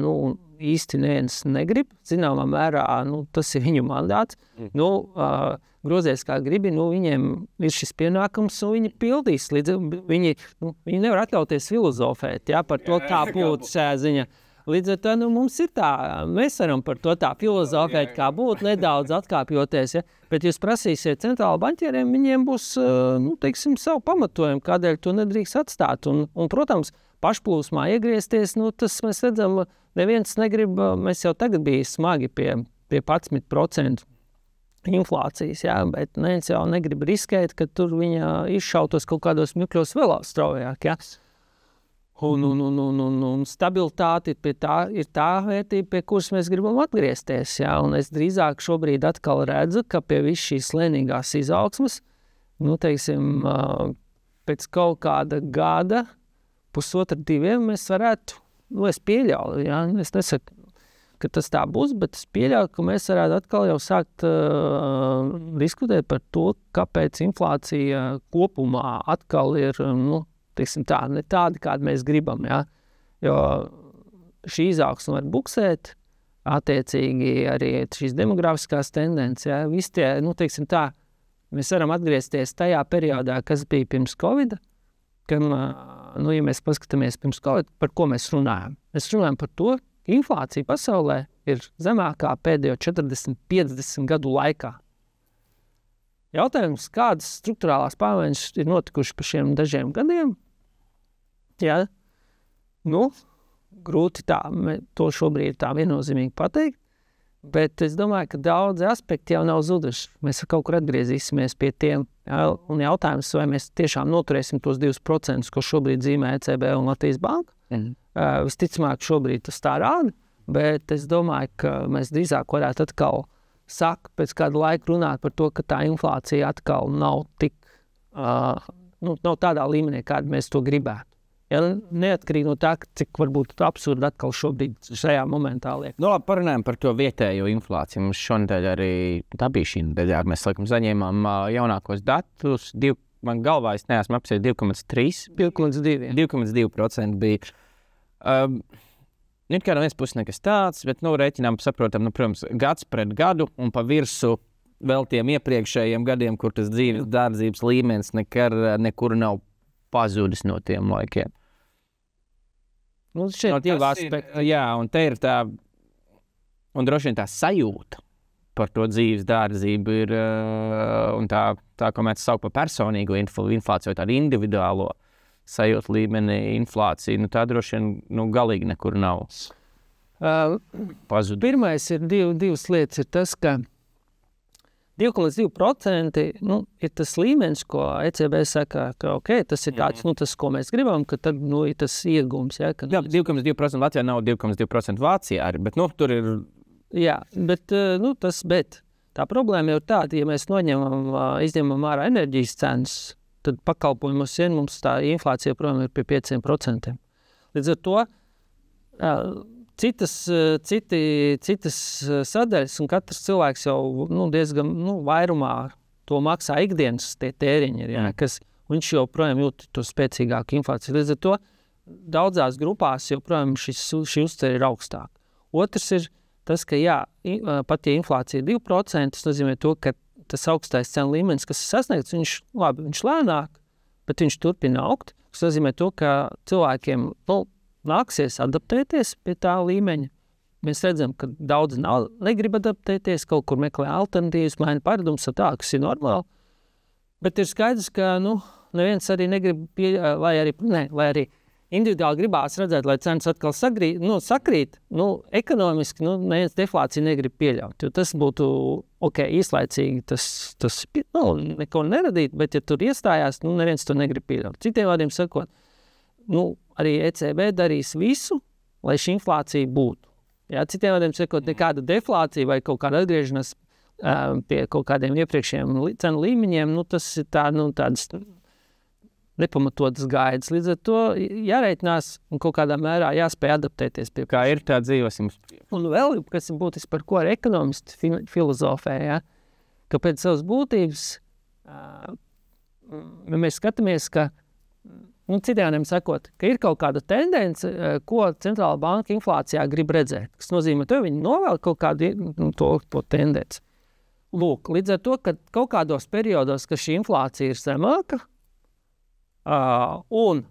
īsti neviens negrib. Zināmā mērā, tas ir viņu mandāts. Grozies kā gribi, viņiem ir šis pienākums, un viņi pildīs. Viņi nevar atļauties filozofēt, par to, kā būtu šajā ziņā. Līdz ar to mums ir tā, mēs varam par to tā filozofēt, kā būtu nedaudz atkāpjoties, ja? Bet jūs prasīsiet centrāla banķieriem, viņiem būs, teiksim, savu pamatojumu, kādēļ to nedrīkst atstāt. Un, protams, pašplūsmā iegriezties, tas mēs redzam, neviens negrib, mēs jau tagad bija smagi pie 11% inflācijas, jā, bet neviens jau negrib riskēt, ka tur viņa izšautos kaut kādos mikļos vēl straujāk, jā. Un stabilitāte ir tā vērtība, pie kuras mēs gribam atgriezties. Ja? Un es drīzāk šobrīd atkal redzu, ka pie visu šīs lēnīgās izaugsmes, teiksim, pēc kaut kāda gada, 1,5–2 mēs varētu, es pieļauju, ja? Es nesaku, ka tas tā būs, bet es pieļauju, ka mēs varētu atkal jau sākt diskutēt par to, kāpēc inflācija kopumā atkal ir, teiksim tā, ne tādi, kādi mēs gribam, ja? Jo šī izaugsme var buksēt, attiecīgi arī šīs demografiskās tendences, ja? Visi tie, teiksim tā, mēs varam atgriezties tajā periodā, kas bija pirms Covid, kad, ja mēs paskatāmies pirms Covid, par ko mēs runājam? Mēs runājam par to, ka inflācija pasaulē ir zemākā pēdējo 40–50 gadu laikā. Jautājums, kādas struktūrālās pārmaiņas ir notikušas pa šiem dažiem gadiem? Jā, grūti tā, to šobrīd tā viennozīmīgi pateikt, bet es domāju, ka daudzi aspekti jau nav zuduši. Mēs kaut kur atgriezīsimies pie tiem, jā, un jautājums, vai mēs tiešām noturēsim tos 2%, ko šobrīd zīmē ECB un Latvijas Banka. Visticamāk, šobrīd tas tā rāda, bet es domāju, ka mēs drīzāk varētu atkal pēc kāda laika runāt par to, ka tā inflācija atkal nav tik, nav tādā līmenī, kāda mēs to gribētu. Ja, neatkarīgi no tā, cik varbūt absurdi atkal šobrīd šajā momentā liek. Labi, parunājam par to vietējo inflāciju. Mums šonedēļ arī, tā bija šī nedēļā, mēs laikam saņēmām jaunākos datus. Man galvā es neesmu apsiet 2,3. 2,2% bija. Kā no vienas puses nekas tāds, bet, rēķinām, saprotam, protams, gads pret gadu un pa virsu vēl tiem iepriekšējiem gadiem, kur tas dzīves dārdzības līmenis nekur nav pazudis no tiem laikiem. Šeit divi aspekti. Jā, un te ir tā, un droši vien tā sajūta par to dzīves dārdzību ir, un tā, ko mēs sauc par personīgo inflāciju, tādu individuālo sajūtu līmeni inflāciju, tā droši vien, galīgi nekur nav pazudis. Pirmais ir divas lietas, ir tas, ka 2,2% ir tas līmenis, ko ECB saka, ka tas ir tāds, tas, ko mēs gribam, ka tad ir tas iegums. Ja, 2,2% Latvijā nav 2,2% Vācijā arī, bet tur ir... Jā, bet tā problēma jau tāda, ja mēs izņemam ārā enerģijas cenas, tad pakalpojumos mums tā inflācija, protams, ir pie 5%. Līdz ar to citas sadaļas, un katrs cilvēks jau diezgan vairumā to maksā ikdienas tēriņi, kas viņš joprojām jūt to spēcīgāku inflāciju. Līdz ar to daudzās grupās joprojām šī uztvere ir augstāka. Otrs ir tas, ka pat ja inflācija ir 2%, tas nozīmē to, ka tas augstais cenu līmenis, kas ir sasniegts, viņš lēnāk, bet viņš turpina augt. Tas nozīmē to, ka cilvēkiem nāksies adaptēties pie tā līmeņa. Mēs redzam, ka daudzi negrib adaptēties, kaut kur meklē alternatīvas, maina paradumus, kas ir normāli. Bet ir skaidrs, ka neviens arī negrib, lai arī individuāli gribās redzēt, lai cenas atkal sakrīt, ekonomiski neviens deflāciju negrib pieļaut. Jo tas būtu īslaicīgi, tas neko neradīt, bet ja tur iestājās, neviens to negrib pieļaut. Citiem vārdiem sakot, arī ECB darīs visu, lai šī inflācija būtu. Ja, citiem vārdiem sakot, nekāda deflācija vai kaut kāda atgriešanās pie kaut kādiem iepriekšējiem cenu līmeņiem, tas ir tādas nepamatotas gaidas. Līdz ar to jāreitinās un kaut kādā mērā jāspēj adaptēties pie kā ir tā dzīvosim. Un vēl, kas ir būtiski, par ko ar ekonomisti filozofē, ka pēc savas būtības mēs skatāmies, ka citiem sakot, ka ir kaut kāda tendence, ko centrāla banka inflācijā grib redzēt. Tas nozīmē, ka viņi novēl kaut kādu to tendenci. Lūk, līdz ar to, ka kaut kādos periodos, ka šī inflācija ir zemāka, un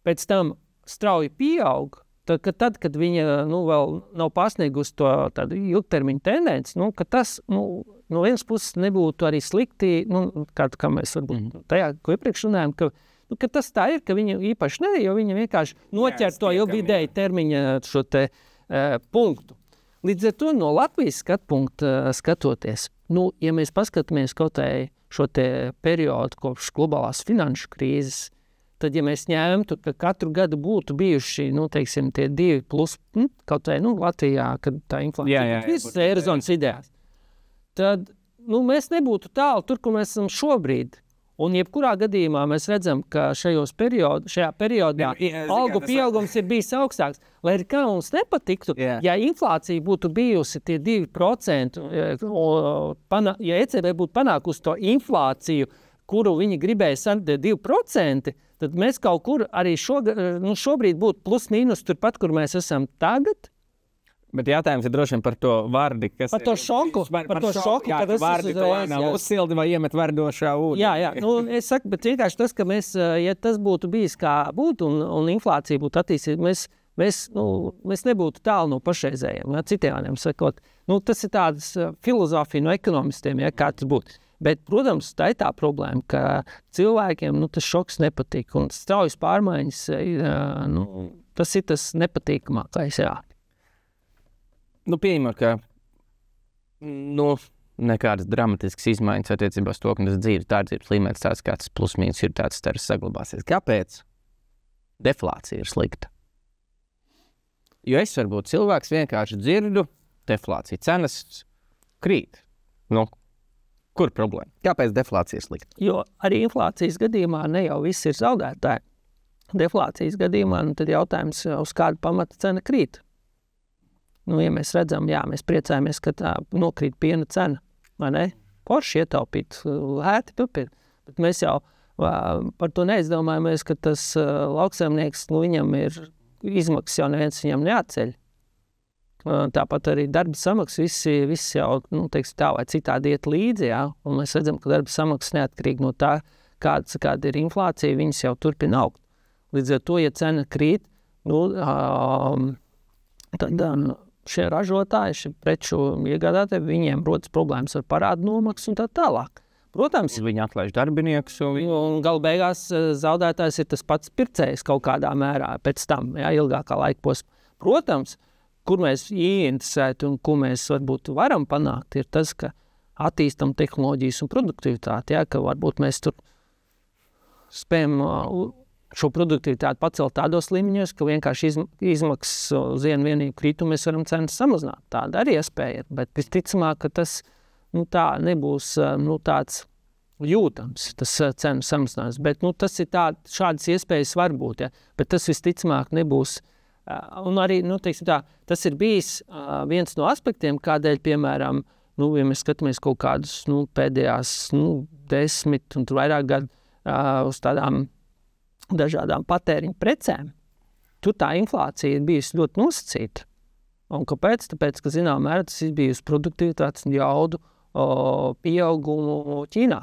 pēc tam strauji pieaug, tad, kad viņa vēl nav pasniegusi to tādu ilgtermiņu tendenci, ka tas no vienas puses nebūtu arī slikti, kā mēs varbūt tajā, ko iepriekš runājam, ka tas tā ir, ka viņa īpaši ne, jo viņa vienkārši noķer to ilgvidēju termiņa šo te punktu. Līdz ar to no Latvijas skatpunkta skatoties, ja mēs paskatāmies kaut šo te periodu kopš globālās finanšu krīzes, tad, ja mēs ņemtu, ka katru gadu būtu bijuši, teiksim, tie 2 plus, kaut Latvijā, kad tā inflācija visas eirozonas idejas, tad, mēs nebūtu tālu tur, kur mēs esam šobrīd. Un jebkurā gadījumā mēs redzam, ka šajā periodā algu pieaugums ir bijis augstāks. Lai arī kā mums nepatiktu, ja inflācija būtu bijusi tie 2%, ja ECB būtu panākusi to inflāciju, kuru viņi gribēja sanākt 2%, tad mēs kaut kur arī šobrīd būtu plus mīnus turpat, kur mēs esam tagad. Bet jautājums ir droši vien par to vardi, kas par to šoku, jā, ka tas vardi to nav uzsildi vai iemet vardošā ūdeni. Jā, es saku, bet vienkārši tas, ka mēs, ja tas būtu bijis kā būtu un inflācija būtu attīstīta, mēs nebūtu tālu no pašreizējiem, citiem vārdiem sakot. Tas ir tādas filozofija no ekonomistiem, kā tas būtu. Bet, protams, tā ir tā problēma, ka cilvēkiem tas šoks nepatīk un straujas pārmaiņas, tas ir tas nepatīkamākais, jā. Pieņemot, ka nekādas dramatiskas izmaiņas attiecībā uz to, ka tas dzīves līmenis tāds, kāds plus mīnus ir tāds saglabāsies. Kāpēc deflācija ir slikta? Jo es varbūt cilvēks vienkārši dzirdu deflāciju. Cenas krīt. Kur problēma? Kāpēc deflācija ir slikta? Jo arī inflācijas gadījumā ne jau viss ir zaudētāji. Deflācijas gadījumā tad jautājums, uz kādu pamata cena krīt. Ja mēs redzam, mēs priecājamies, ka tā nokrīt piena cena, vai ne? Porši ietaupīt, lēti papīri. Bet mēs jau par to neizdomājamies, ka tas lauksaimnieks, viņam ir izmaksas jau neviens viņam neatceļ. Tāpat arī darba samaksas, viss jau, tā vai citādi iet līdzi, un mēs redzam, ka darba samaksas neatkarīgi no tā, kāda ir inflācija, viņas jau turpina augt. Līdz ar to, ja cena krīt, tad šie ražotāji, šie preču iegādātāji, viņiem rodas problēmas ar parādu nomaksu un tā tālāk. Protams, viņi atlaiž darbiniekus. Un galu beigās zaudētājs ir tas pats pircējs kaut kādā mērā pēc tam, ilgākā laika posmā. Protams, kur mēs ieinteresēti un ko mēs varbūt varam panākt, ir tas, ka attīstam tehnoloģijas un produktivitāti, ka varbūt mēs tur spējam šo produktivitāti pacelt tādos līmeņos, ka vienkārši izmaksas uz vienīgu krītumu mēs varam cenas samazināt. Tāda arī iespēja ir, bet visticamāk, ka tas tā nebūs tāds jūtams, tas cenu samazinājums. Bet tas ir šādas iespējas var būt, bet tas visticamāk nebūs. Un arī, tas ir bijis viens no aspektiem, kādēļ, piemēram, ja mēs skatāmies kaut kādus pēdējās 10 un vairāk gadu uz tādām dažādām patēriņa precēm, tur tā inflācija ir bijusi ļoti nosacīta. Un kāpēc? Tāpēc, ka mērā tas ir bijusi produktivitātes un jaudu pieaugumu Ķīnā.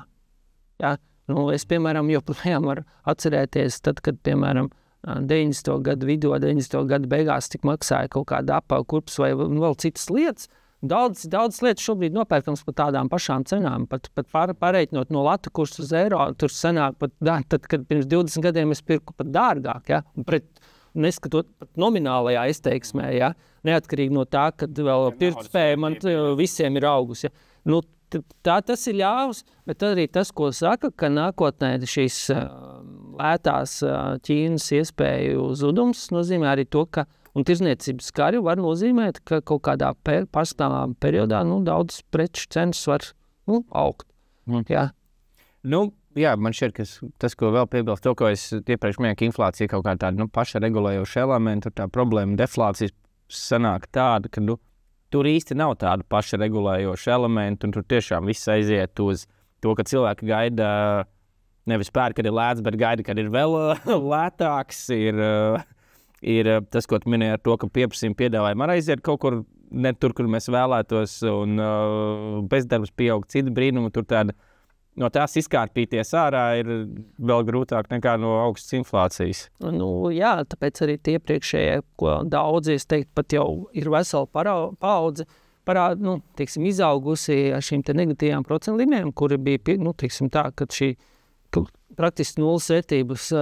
Es, piemēram, joprojām varu atcerēties, tad, kad, piemēram, 90. gadu vidū, 90. gadu beigās tik maksāja kaut kāda apavu kurpes vai vēl citas lietas. Daudz lietas šobrīd nopērkams par tādām pašām cenām, pat pareiķinot no latu kursu uz eiro, tur sanāk pat, tad, kad pirms 20 gadiem es pirku pat dārgāk, neskatot pat nominālajā izteiksmē, neatkarīgi no tā, kad vēl pirktspēja man visiem ir augus, tas ir ļāvs, bet arī tas, ko saka, ka nākotnē šīs lētās Ķīnas iespēju zudums nozīmē arī to, ka un tirzniecības kari var nozīmēt, ka kaut kādā pastāvā periodā daudz preču cenas var augt. Man šķiet, ka tas, ko vēl piebilst, to, ko es iepriekš minēju, ka inflācija kaut kā tāda paša regulējoša elementa, tā problēma deflācijas sanāk tāda, ka tur īsti nav tāda paša regulējoša elementa, un tur tiešām viss aiziet uz to, ka cilvēki gaida nevis pērk, kad ir lēts, bet gaida, kad ir vēl lētāks, ir tas, ko tu minēji ar to, ka pieprasījuma piedāvājuma arī aiziet kaut kur ne tur, kur mēs vēlētos, un bezdarbs pieaug citu brīnumu, tur tāda no tās izkārpīties ārā ir vēl grūtāk nekā no augstas inflācijas. Jā, tāpēc arī tie priekšējie, ko daudzi, es teiktu, pat jau ir vesela paudze, izaugusi ar šīm te negatīvām procentu līmēm, kuri bija, ka šī praktiski nulles vērtības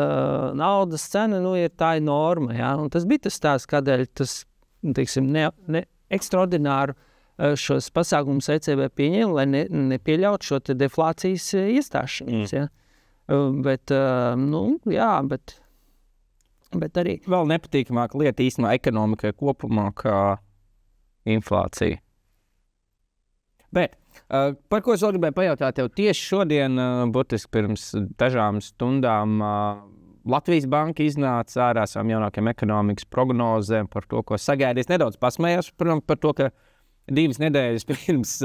naudas cena, tā ir norma, jā, un tas bija tas tās, kādēļ tas, ekstraordināru šos pasākumus ECB pieņēma, lai nepieļautu šo te deflācijas iestāšanos, jā. Bet arī... Vēl nepatīkamāk lieta īstenībā ekonomikai kopumā kā inflācija. Bet par ko es vēl gribēju pajautāt tev tieši šodien, burtiski pirms dažām stundām, Latvijas Banka iznāca ārā savām jaunākajām ekonomikas prognozēm par to, ko sagaidīs. Nedaudz pasmējās par to, ka 2 nedēļas pirms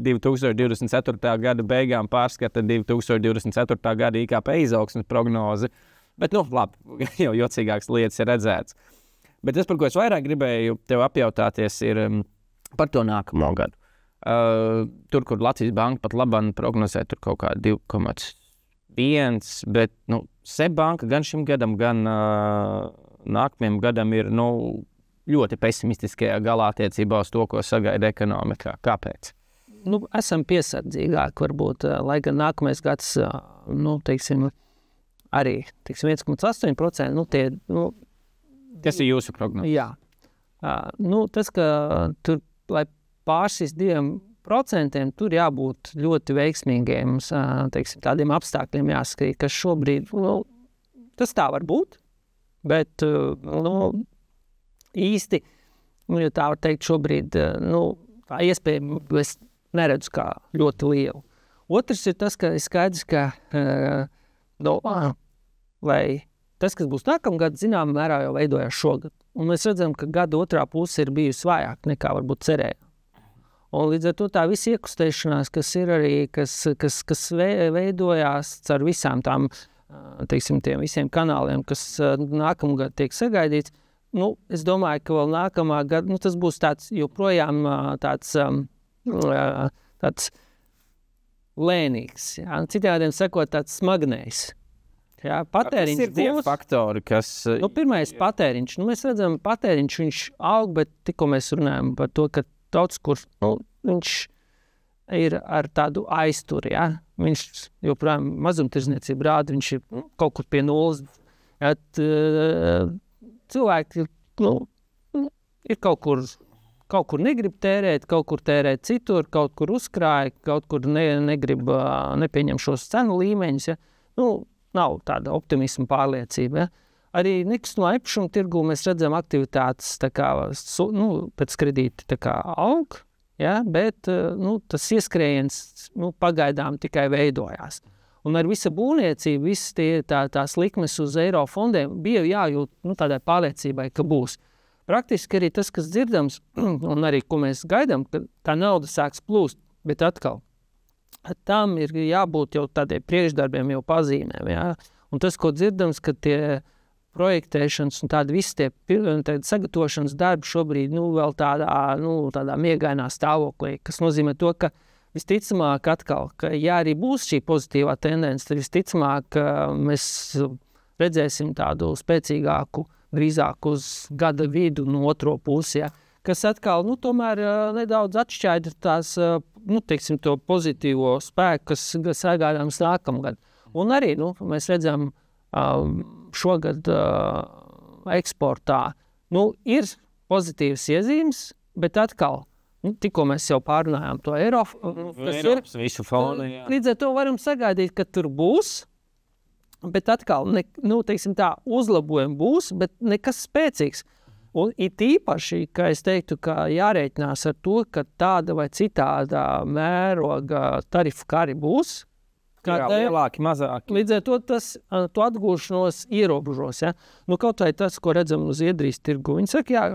2024. gada beigām pārskata 2024. gada IKP izaugsmes prognozi. Bet, labi, jau jocīgākas lietas ir redzēts. Bet tas, par ko es vairāk gribēju tev apjautāties, ir par to nākamo gadu. Tur, kur Latvijas Banka pat labāk prognozē, tur kaut kā 2,1, bet SEB banka gan šim gadam, gan nākamajam gadam ir ļoti pesimistiskajā galā attiecībā uz to, ko sagaida ekonomikā. Kāpēc? Esam piesardzīgāki varbūt, lai gan nākamais gads, arī 1,8%, Tas ir jūsu prognoze. Jā. Tas, ka tur, lai pāršīs 2%, tur jābūt ļoti veiksmīgiem, tādiem apstākļiem jāskrīt, kas šobrīd, tas tā var būt, bet, īsti, ja tā var teikt, šobrīd, tā iespēja es neredzu kā ļoti lielu. Otrs ir tas, ka ir skaidrs, ka, lai tas, kas būs nākamgad, zinām, mērā jau veidojās šogad. Un mēs redzam, ka gada otrā puse ir bijusi vājāk nekā varbūt cerējām. Un līdz ar to tā visa iekustēšanās, kas ir arī, kas veidojās ar visām tām, tiem visiem kanāliem, kas nākamgad tiek sagaidīts, es domāju, ka vēl nākamā gada, tas būs tāds joprojām tāds lēnīgs, jā, citādiem sakot, tāds smagnējs. Jā, patēriņš ir tie faktori, kas... Pirmais patēriņš. Mēs redzam, patēriņš viņš aug, bet tikko mēs runājam par to, ka tauts, kurš, viņš ir ar tādu aizturi, jā. Viņš joprojām mazumtirdzniecība rāda, viņš ir kaut kur pie nulles. Cilvēki, ir kaut kur negrib tērēt, kaut kur tērēt citur, kaut kur uzkrāja, kaut kur negrib, nepieņem šos cenu līmeņus, ja. Nav tāda optimisma pārliecība. Ja? Arī nekustamo īpašumu tirgū mēs redzam aktivitātes pēc kredīti aug, ja? Bet tas ieskrējiens pagaidām tikai veidojās. Un ar visu būvniecību, visas tās likmes uz eiro fondiem bija jājūt tādai pārliecībai, ka būs. Praktiski arī tas, kas dzirdams, un arī ko mēs gaidām, ka tā nauda sāks plūst, bet atkal. Tam ir jābūt jau tādiem priekšdarbiem, jau pazīmēm. Ja? Un tas, ko dzirdams, ka tie projektēšanas un tādi visi tie sagatavošanas darbi šobrīd vēl tādā miegainā stāvoklī, kas nozīmē to, ka visticamāk atkal, ka ja arī būs šī pozitīvā tendence, tad visticamāk mēs redzēsim tādu spēcīgāku, drīzāk uz gada vidu no otro pusi, ja? Kas atkal, tomēr nedaudz atšķaida tās, to pozitīvo spēku, kas sagaidāms nākamgad. Un arī, mēs redzam šogad eksportā, ir pozitīvas iezīmes, bet atkal, tikko mēs jau pārunājām to Eiropas visu fonu, jā. Līdz ar to varam sagaidīt, ka tur būs, bet atkal, uzlabojumi būs, bet nekas spēcīgs. Un it īpaši, ka es teiktu, ka jārēķinās ar to, ka tāda vai citāda mēroga tarifu kari būs. Lielāki, mazāki. Līdz ar to to atgūšanos ierobežos. Ja? Kaut vai tas, ko redzam uz Zviedrijas tirgu. Viņi saka,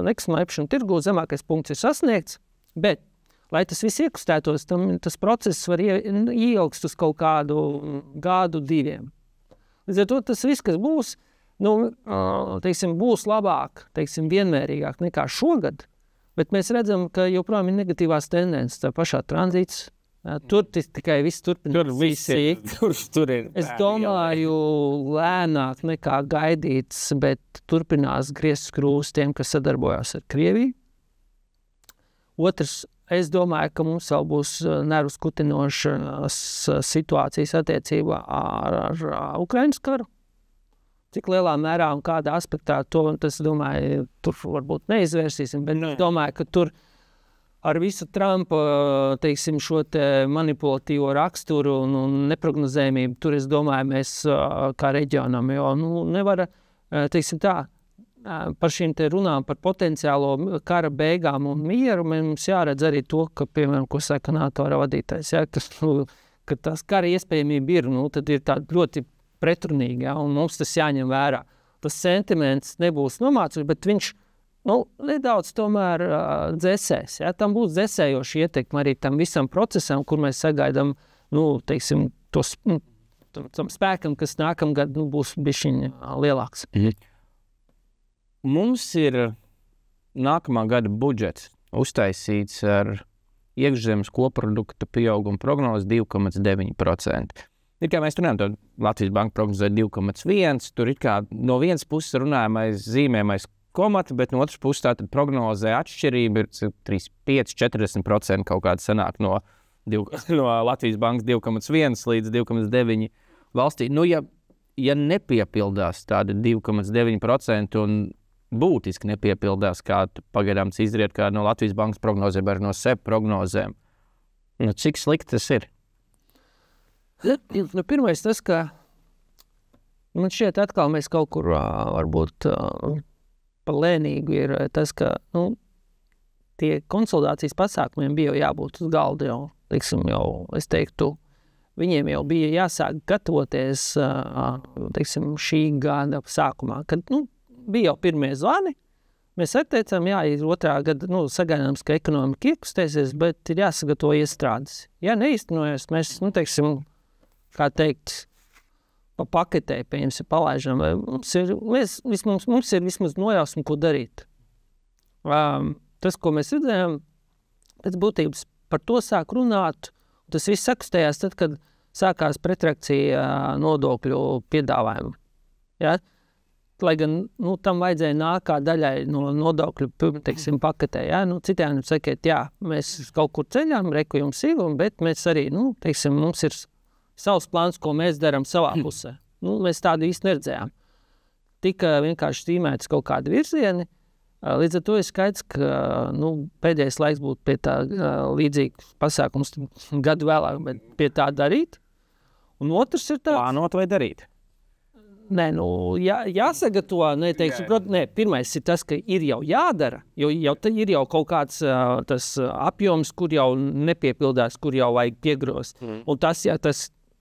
nekustamā īpašuma tirgu zemākais punkts ir sasniegts, bet, lai tas viss iekustētos, tas process var ieilgst uz kaut kādu gadu, 2. Līdz ar to tas viss, kas būs, būs labāk, vienmērīgāk nekā šogad, bet mēs redzam, ka joprojām ir negatīvās tendences. Tā pašā tranzīts Tur tikai viss turpinās. Tur ir. Es domāju, lēnāk nekā gaidīts, bet turpinās griezt skrūves tiem, kas sadarbojās ar Krieviju. Otrs, es domāju, ka mums vēl būs nervus kutinošas situācijas attiecībā ar Ukrainas karu. Cik lielā mērā un kādā aspektā to, tas, domāju, tur varbūt neizvērsīsim, bet domāju, ka tur ar visu Trumpa, teiksim, šo te manipulatīvo raksturu un neprognozējumību, tur, es domāju, mēs kā reģionam, jo, nevar, teiksim tā, par šīm te runām par potenciālo kara beigām un mieru, mums jāredz arī to, ka, piemēram, ko saka NATO vadītājs, ja, ka tās kara iespējamība ir, tad ir tāda ļoti pretrunīga, ja, un mums tas jāņem vērā. Tas sentiments nebūs nomācīts, bet viņš nedaudz tomēr dzēsēs. Ja? Tam būs dzēsējoši ietekmi arī tam visam procesam, kur mēs sagaidām, teiksim, tam spēkam, kas nākamgad būs bišķiņ lielāks. Mums ir nākamā gada budžets uztaisīts ar iekšzemes koprodukta pieauguma prognozi 2,9%. Ir kā mēs runājam, tad Latvijas Banka prognozē 2,1%, tur ir kā no vienas puses runājamais zīmējamais komati, bet no otras puses tātad prognozē atšķirība ir 35-40% kaut kāda sanāk no Latvijas Bankas 2,1 līdz 2,9 valstī. Ja nepiepildās tāda 2,9% un būtiski nepiepildās, kā pagaidām izriet kā no Latvijas Bankas prognozēm, arī no SEP prognozēm, cik slikti tas ir? Pirmais tas, ka man šķiet atkal mēs kaut kur varbūt par lēnīgu ir tas, ka tie konsolidācijas pasākumiem bija jau jābūt uz galda jau, teiksim, es teiktu, viņiem jau bija jāsāk gatavoties, teiksim, šī gada sākumā, kad, bija jau pirmie zvani, mēs atteicām, ir otrā gada, sagaidāms, ka ekonomika iekustēsies, bet ir jāsagatavo iestrādes. Ja neīstenojas, mēs, teiksim, kā teikt, pa paketē, pieņemsim, palaižam, vai mums ir vismaz nojausma, ko darīt. Tas, ko mēs redzējām, pēc būtības par to sāk runāt, tas viss sakustējās tad, kad sākās pretreakcija nodokļu piedāvājumu. Ja? Lai gan, tam vajadzēja nākā daļai no nodokļu, teiksim, paketē, ja? Citiem sakiet, mēs kaut kur ceļām, reku jums ir, bet mēs arī, teiksim, mums ir savs plāns, ko mēs darām savā pusē. Mēs tādu īsti neredzējām. Tika vienkārši tīmēts kaut kādi virzieni. Līdz ar to ir skaidrs, ka pēdējais laiks būtu pie tā līdzīgs pasākums gadu vēlāk, bet pie tā darīt. Un otrs ir tāds... Plānot vai darīt? Nē, jāsagatavo, pirmais ir tas, ka ir jau jādara, jo ir jau kaut kāds tas apjoms, kur jau nepiepildās, kur jau vajag piegrozt. Un tas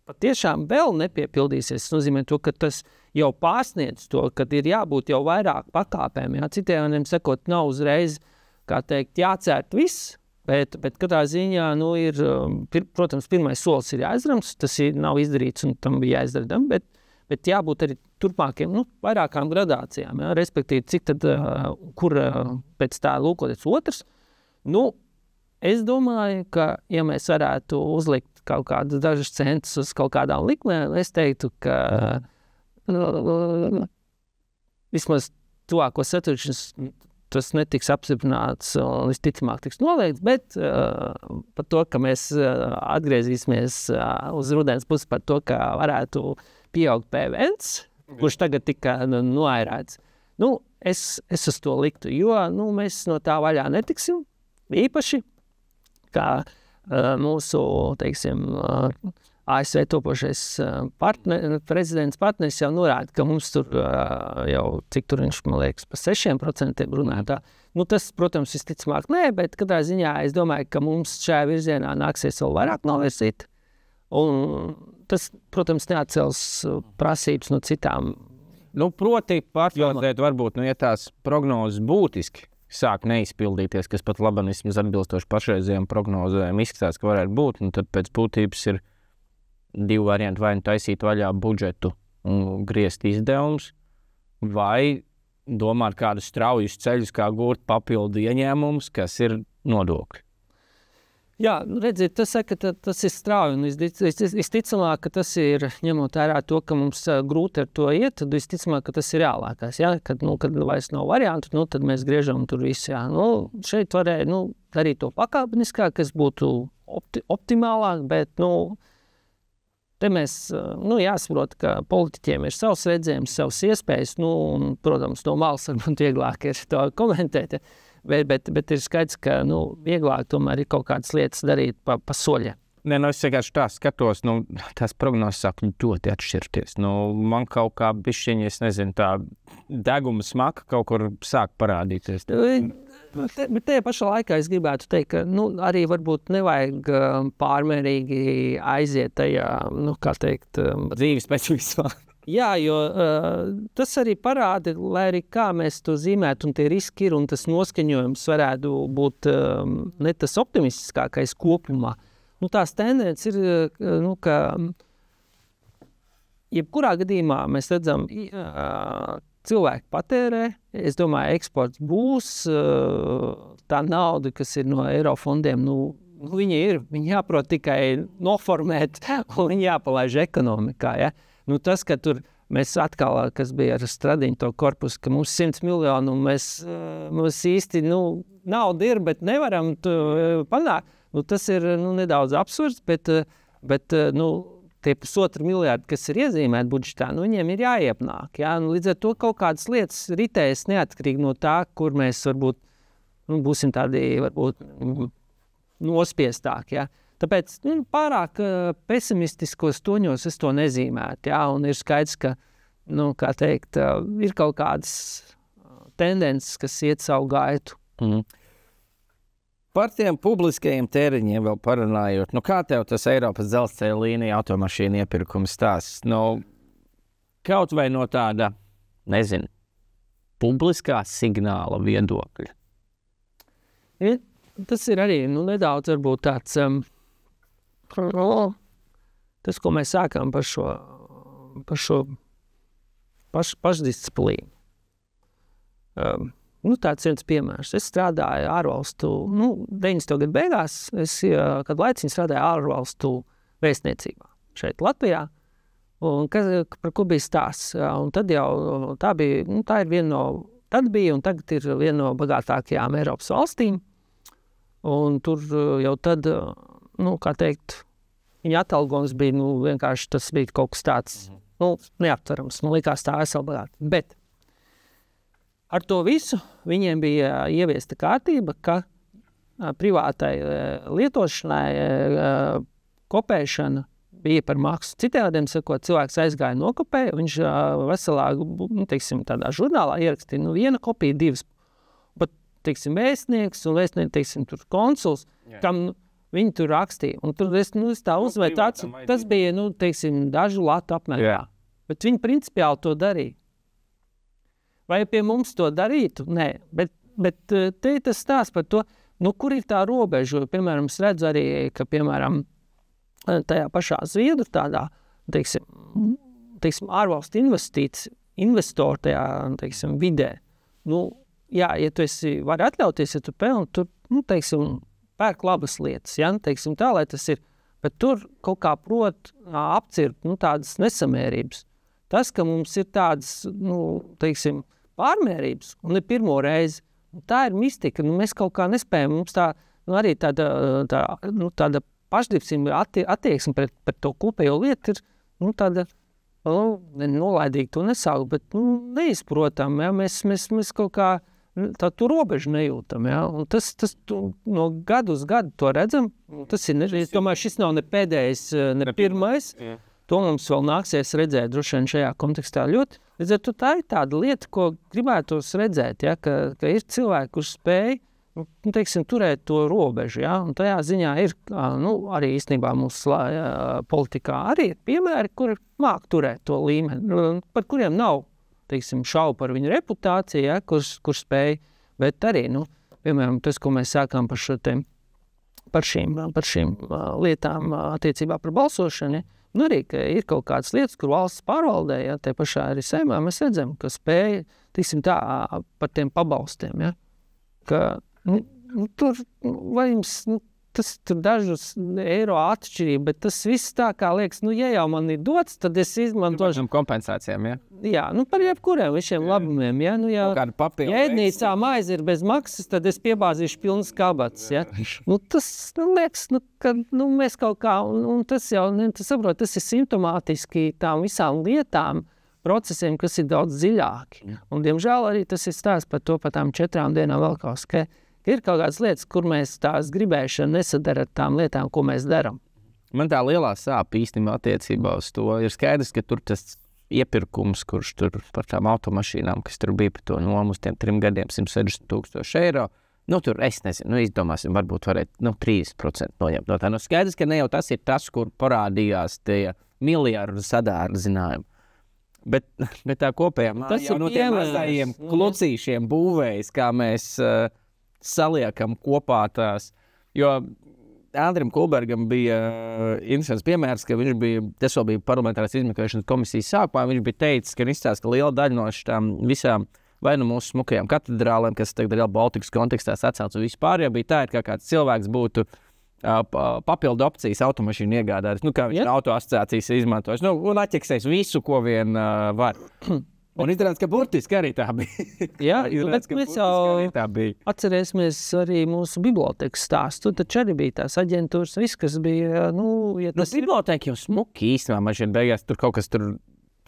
patiešām vēl nepiepildīsies, tas nozīmē to, ka tas jau pārsniedz to, kad ir jābūt jau vairāk pakāpēm. Citiem sakot, nav uzreiz, kā teikt, jācērt viss, bet katrā ziņā, ir, protams, pirmais solis ir jāizrams, tas nav izdarīts un tam bija jāizdara, bet jābūt arī turpmākiem, vairākām gradācijām, respektīvi, cik tad, kur pēc tā lūkoties otrs. Es domāju, ka, ja mēs varētu uzlikt kaut kādus dažus centus uz kaut kādām likmēm, es teiktu, ka vismaz tuvāko saturšanas tas netiks apstiprināts un visticamāk tiks noliegts, bet par to, ka mēs atgriezīsimies uz rudens pusi par to, ka varētu pieaugt PVNs, kurš tagad tika noairēts. Es uz to liktu, jo mēs no tā vaļā netiksim īpaši, kā mūsu, teiksim, ASV topošais prezidents partneris jau norāda, ka mums tur jau, cik tur viņš, man liekas, pa 6% runātā. Tas, protams, visticamāk nē, bet katrā ziņā es domāju, ka mums šajā virzienā nāksies vēl vairāk novirzīt. Un tas, protams, neatcels prasības no citām. Proti pārfiltrēt varbūt, ja tās prognozes būtiski sāk neizpildīties, kas pat labam vismaz atbilstoši pašreizējām prognozēm izskatās, ka varētu būt, tad pēc būtības ir divi varianti, vai taisīt vaļā budžetu un griezt izdevumus, vai domāt kādus straujus ceļus, kā gūt papildu ieņēmumus, kas ir nodokļi. Jā, redziet, tas saka, tas ir strauji, un visticamāk, ka tas ir, ņemot vērā to, ka mums grūti ar to iet, tad visticamāk, ka tas ir reālākais, jā, kad vairs nav variantu, tad mēs griežam tur visu, jā. Šeit varēja, darīt to pakāpeniskāk, kas būtu optimālāk, bet, te mēs, jāsaprot, ka politiķiem ir savs redzējums, savas iespējas, un, protams, no malas varbūt vieglāk ir to komentēt, ja. Bet ir skaidrs, ka vieglāk tomēr ir kaut kādas lietas darīt pa soļa. Nē, es vienkārši tā skatos, tās prognozes sāk ļoti atšķirties. Man kaut kā bišķiņi, es nezinu, tā deguma smaka kaut kur sāk parādīties. Bet tajā pašā laikā es gribētu teikt, ka arī varbūt nevajag pārmērīgi aiziet tajā, dzīves specifiskā. Jā, jo tas arī parāda, lai arī kā mēs to zīmētu, un tie riski ir, un tas noskaņojums varētu būt ne tas optimistiskākais kopumā. Tās tendences ir, ka jebkurā gadījumā mēs redzam, cilvēki patērē, es domāju, eksports būs, tā nauda, kas ir no Eirofondiem, viņi jāprot tikai noformēt, un viņi jāpalaiž ekonomikā, ja? Tas, ka tur mēs atkal, kas bija ar Stradiņu to korpusu, ka mums 100 miljonu, un mums īsti, nauda ir, bet nevaram panākt. Tas ir, nedaudz absurds, bet tie 1,5 miljārdi, kas ir iezīmēti budžetā, viņiem ir jāiepnāk, jā. Līdz ar to kaut kādas lietas ritēs neatkarīgi no tā, kur mēs varbūt, būsim tādi, varbūt, nospiestāki, jā. Tāpēc pārāk pesimistiskos toņos es to nezīmētu, jā, un ir skaidrs, ka, kā teikt, ir kaut kādas tendences, kas iet savu gaitu. Par tiem publiskajiem tēriņiem vēl parunājot, kā tev tas Eiropas dzelzceļa līnija automašīnu iepirkums stāsts? Kaut vai no tāda, nezinu, publiskā signāla viedokļa? Tas ir arī, nedaudz varbūt tāds... tas, ko mēs sākām par šo pašdisciplīnu. Tāds viens piemērs. Es strādāju ārvalstu, 90. gadu beigās, kad laiciņi strādāju ārvalstu vēstniecībā šeit Latvijā, un par ko bija stāsts. Un tad jau tā bija, tā ir viena no, tad bija un tagad ir viena no bagātākajām Eiropas valstīm, un tur jau tad, kā teikt, viņa atalgojums bija, vienkārši tas bija kaut kas tāds, neaptverams. Man likās tā esmu bagāti. Bet ar to visu viņiem bija ieviesta kārtība, ka privātai lietošanai kopēšana bija par maksu. Citādiem sakot, cilvēks aizgāja nokopēja, viņš veselā, tādā žurnālā ierakstīja, viena kopija, divas. Bet, vēstnieks un vēstnieks, tur konsuls, kam viņi tur rakstīja. Un tur es tā uzvēju tāds, tas bija, dažu latu apmērā. Jā. Bet viņi principiāli to darīja. Vai pie mums to darītu? Nē. Bet te tas stāsts par to, kur ir tā robeža. Piemēram, es redzu arī, ka, piemēram, tajā pašā Zviedru tādā, ārvalstu investoru tajā, vidē. Jā, ja tu vari atļauties, ja tu pelni, tur, pērk labas lietas, ja, tā, lai tas ir. Bet tur kaut kā prot apcirt, tādas nesamērības. Tas, ka mums ir tādas, pārmērības, un ne pirmo reizi, tā ir mistika. Mēs kaut kā nespējam, mums tā, arī tāda pašdivsība attieksme pret to kopējo lietu ir, tāda, nolaidīgi to nesaukt, bet, neizprotam, ja, mēs kaut kā, tu robežu nejūtam, ja? Un tas no gadu uz gadu to redzam. Tas ir, es domāju, šis nav ne pēdējais, ne pirmais. Jā. To mums vēl nāksies redzēt droši vien šajā kontekstā ļoti. Līdz ar to tā ir tāda lieta, ko gribētos redzēt, ja? Ka ir cilvēki, kurš spēj, turēt to robežu, ja? Un tajā ziņā ir, arī īstenībā mūsu politikā arī ir piemēri, kuri māk turēt to līmeni, par kuriem nav šaubu par viņu reputāciju, ja, kur spēj, bet arī, piemēram, tas, ko mēs sākām par šīm lietām attiecībā par balsošanu, arī, ka ir kaut kādas lietas, kur valsts pārvaldē, ja, te pašā arī Saeimā mēs redzam, ka spēj, par tiem pabalstiem, ja, ka, tur, vai jums, tas tur dažus eiro atšķirība, bet tas viss tā kā liekas, ja jau man ir dots, tad es izmantošu. Kompensācijām, ja? Jā, par jebkuriem visiem labumiem, ja? Kādu papildu. Ja ēdnīcā maize ir bez maksas, tad es piebāzīšu pilnas kabatas, ja? Tas, liekas, ka mēs kaut kā, un tas jau, saprot, tas ir simptomātiski tām visām lietām, procesiem, kas ir daudz dziļāki. Un, diemžēl, arī tas ir stāsts par to, par tām 4 dienām vēl kaut kas, ka ir kaut kādas lietas, kur mēs tās gribēšana nesadara ar tām lietām, ko mēs darām. Man tā lielā sāpe īstenībā attiecībā uz to ir skaidrs, ka tur tas iepirkums, kurš tur par tām automašīnām, kas tur bija par to nomu uz tiem 3 gadiem, 160,000 eiro, tur es nezinu, izdomāsim, varbūt varētu 30% noņemt no tā. Skaidrs, ka ne jau tas ir tas, kur parādījās tie miljardu sadārdzinājumi. Bet tā kopējā jau no tiem mazajiem klucīšiem būvējas, kā mēs saliekam kopā tās. Jo Andrim Kulbergam bija interesants piemērs, ka viņš bija, tas vēl bija parlamentārās izmeklēšanas komisijas sākumā, viņš bija teicis, ka izstāsta, ka liela daļa no šitām visām vai mūsu smukajām katedrālēm, kas tagad Real Baltikas kontekstā sacēlts un vispār, jau bija tā, ka kāds cilvēks būtu papildu opcijas automašīnu iegādājas. Kā viņš auto asociācijas izmantojas. Un atķeksēs visu, ko vien var. Un izrādās, ka burtiski arī tā bija. Jā, bet mēs jau atcerēsimies arī mūsu bibliotekas stāstu. Taču arī bija tās aģentūras, viss, kas bija, ja tas biblioteka jau smuki īstenībā, man šeit beigās tur kaut kas tur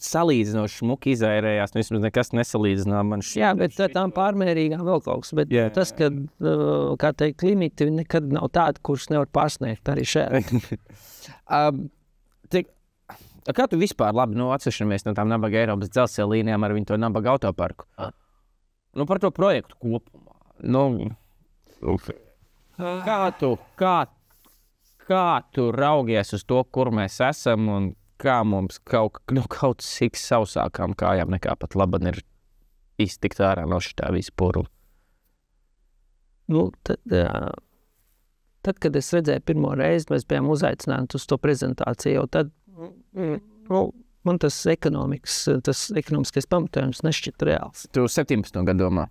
salīdzinoši smuki izairējās, vismaz nekas nesalīdzinām man šeit. Jā, bet tām pārmērīgām vēl kaut kas, bet tas, ka, kā teikt, limiti nekad nav tādi, kurus nevar pārsniegt arī šeit. Kā tu vispār labi atsevišķamies no tām nabaga Eiropas dzelzceļa līnijām ar viņu to nabaga autoparku? Par to projektu kopumā. Kā tu raugies uz to, kur mēs esam un kā mums kaut cik sausākām kājām nekā pat laban ir iztikt ārā no šitā visu purlu? Tad, kad es redzēju pirmo reizi, mēs bijām uzaicināti uz to prezentāciju, jau tad man tas ekonomiskais pamatojums nešķita reāls. Tu 17. gadu domā?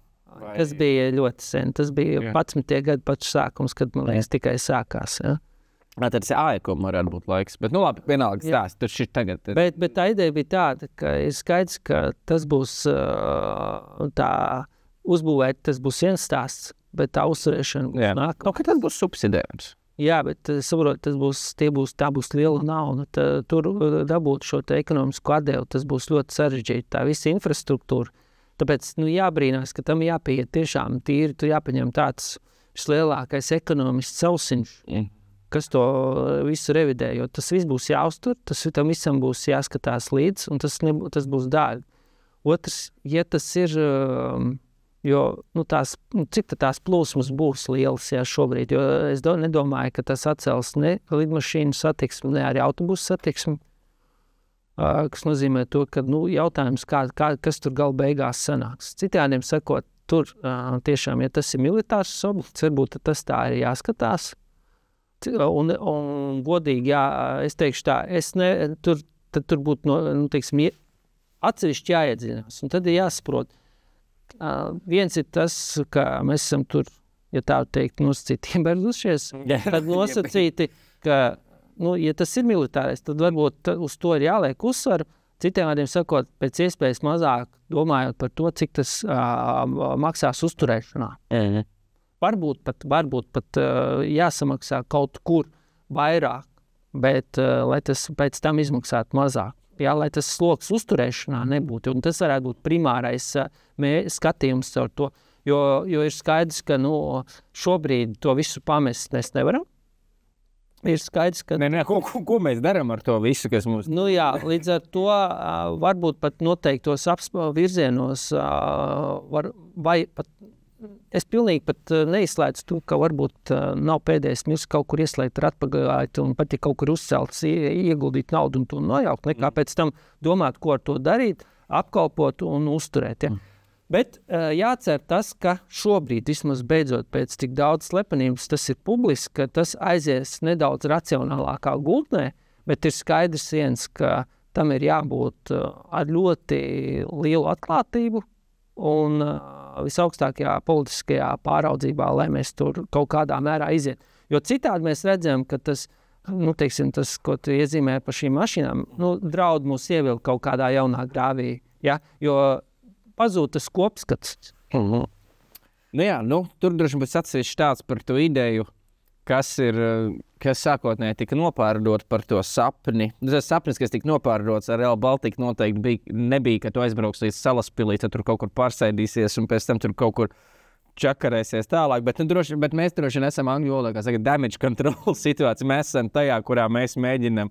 Tas bija ļoti sen. Tas bija 11. gadu pats sākums, kad, man liekas, tikai sākās, ja? Tad tas āiekam varētu būt laiks, bet labi, vienalga stāst, tur šit tagad. Bet tā ideja bija tāda, ka ir skaidrs, ka tas būs tā uzbūvēt, tas būs viens stāsts, bet tā uzturēšana būs nākamā. Ka tas būs subsidējums. Jā, bet saprot, tā būs liela nauda. Tur dabūt šo te ekonomisko atdevu, tas būs ļoti sarežģīti, tā visa infrastruktūra. Tāpēc jābrīnās, ka tam jāpieiet tiešām tīri, tu jāpaņem tāds vislielākais ekonomists sausiņš. Kas to visu revidē, jo tas viss būs jāuztur, tam visam būs jāskatās līdz, un tas būs dārgi. Otrs, ja tas ir, cik tās plūsmas būs lielas šobrīd, jo es nedomāju, ka tas atcels ne lidmašīnu satiksmi, ne arī autobusu satiksmi, kas nozīmē to, ka jautājums, kas tur gala beigās sanāks. Citādiem sakot, tur tiešām, ja tas ir militārs objekts, varbūt tas tā ir jāskatās. Un godīgi, es teikšu tā, tur būtu, atsevišķi jāiedzinās. Un tad ir jāsaprot, viens ir tas, ka mēs esam tur, ja tā teikt, nosacīti ieberdušies, tad nosacīti, ka, ja tas ir militārais, tad varbūt uz to ir jāliek uzsvaru. Citiem vārdiem sakot, pēc iespējas mazāk domājot par to, cik tas maksās uzturēšanā. Varbūt pat jāsamaksā kaut kur vairāk, bet lai tas pēc tam izmaksātu mazāk. Jā, lai tas sloks uzturēšanā nebūtu. Un tas varētu būt primārais skatījums ar to. Jo ir skaidrs, ka šobrīd to visu pamest mēs nevaram. Ir skaidrs, ka... Ko mēs darām ar to visu, kas mums... Līdz ar to varbūt pat noteiktos virzienos vai pat es pilnīgi pat neizslēdzu to, ka varbūt nav pēdējais mirks kaut kur ieslēgt ar atpagaitu un pat ja kaut kur uzcelts, ieguldīt naudu un to nojaukt, nekā pēc tam domāt, ko ar to darīt, apkalpot un uzturēt. Ja. Bet jācer tas, ka šobrīd, vismaz beidzot pēc tik daudz slepenības, tas ir publiski, ka tas aizies nedaudz racionālākā gultnē, bet ir skaidrs viens, ka tam ir jābūt ar ļoti lielu atklātību un visaugstākajā politiskajā pāraudzībā, lai mēs tur kaut kādā mērā iziet. Jo citādi mēs redzam, ka tas, tas, ko tu iezīmē par šīm mašīnām, draud mūs ievilkt kaut kādā jaunā grāvī, ja? Jo pazūd tas kopskats. Tur droši būs atsevišķi tāds par to ideju, kas sākotnēji tika nopārdot par to sapni. Tas sapnis, kas tika nopārdots ar Rail Baltica, noteikti nebija, ka tu aizbrauks līdz Salaspilī, tad tur kaut kur pārsēdīsies un pēc tam tur kaut kur čakarēsies tālāk. Bet mēs droši esam angļu valodā, kā saka, damage control situācija. Mēs esam tajā, kurā mēs mēģinam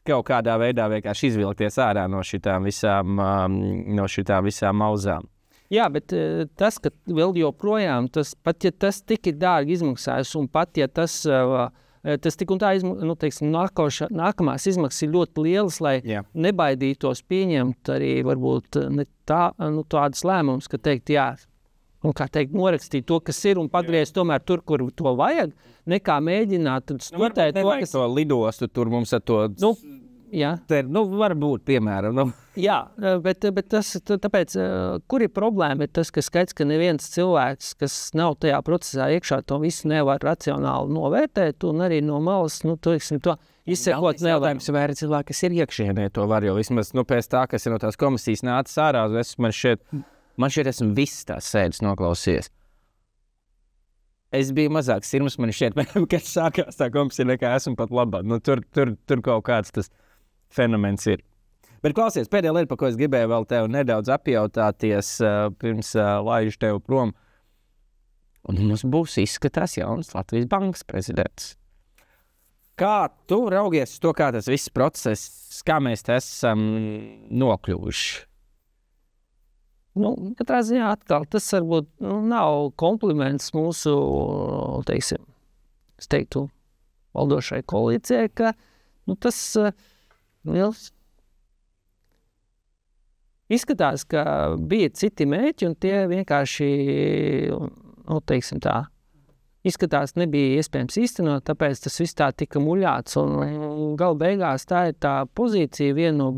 kaut kādā veidā vienkārši izvilkties ārā no šitām visām mauzām. Jā, bet tas, ka vēl joprojām, pat ja tas tik ir dārgi izmaksājas, un pat ja tas tik un tā, nākamās izmaksas ir ļoti lielas, lai nebaidītos pieņemt arī varbūt tādas lēmumus, ka teikt, norakstīt to, kas ir, un pagriezt tomēr tur, kur to vajag, nekā mēģināt noteikt to, kas... to lidostu tur mums ar to... varbūt, piemēram. Jā, bet tāpēc, kur ir problēma, ir tas, ka skaidrs, ka neviens cilvēks, kas nav tajā procesā iekšā, to visu nevar racionāli novērtēt, un arī no malas, to izsekot nevar. Vai ir cilvēki, kas ir iekšienē, to var, jo vismaz, pēc tā, kas ir no tās komisijas nācis ārā, man šķiet, esmu viss tās sēdes noklausījies. Es biju mazāk sirms, man šķiet, kad sākās tā komisija, nekā esmu pat labāk. Tur kaut kāds tas fenomens ir. Bet klausies, pēdējā lieta, par ko es gribēju vēl tev nedaudz apjautāties, pirms laižu tev prom. Un mums būs izskatās jauns Latvijas bankas prezidents. Kā tu raugies uz to, kā tas viss process, kā mēs te esam nokļuvuši? Katrā ziņā atkal, tas varbūt nav kompliments mūsu, es teiktu, valdošai koalīcijai, ka tas izskatās, ka bija citi mērķi, un tie vienkārši, izskatās nebija iespējams īstenot, tāpēc tas viss tā tika muļāts, un gala beigās tā ir tā pozīcija, viena no,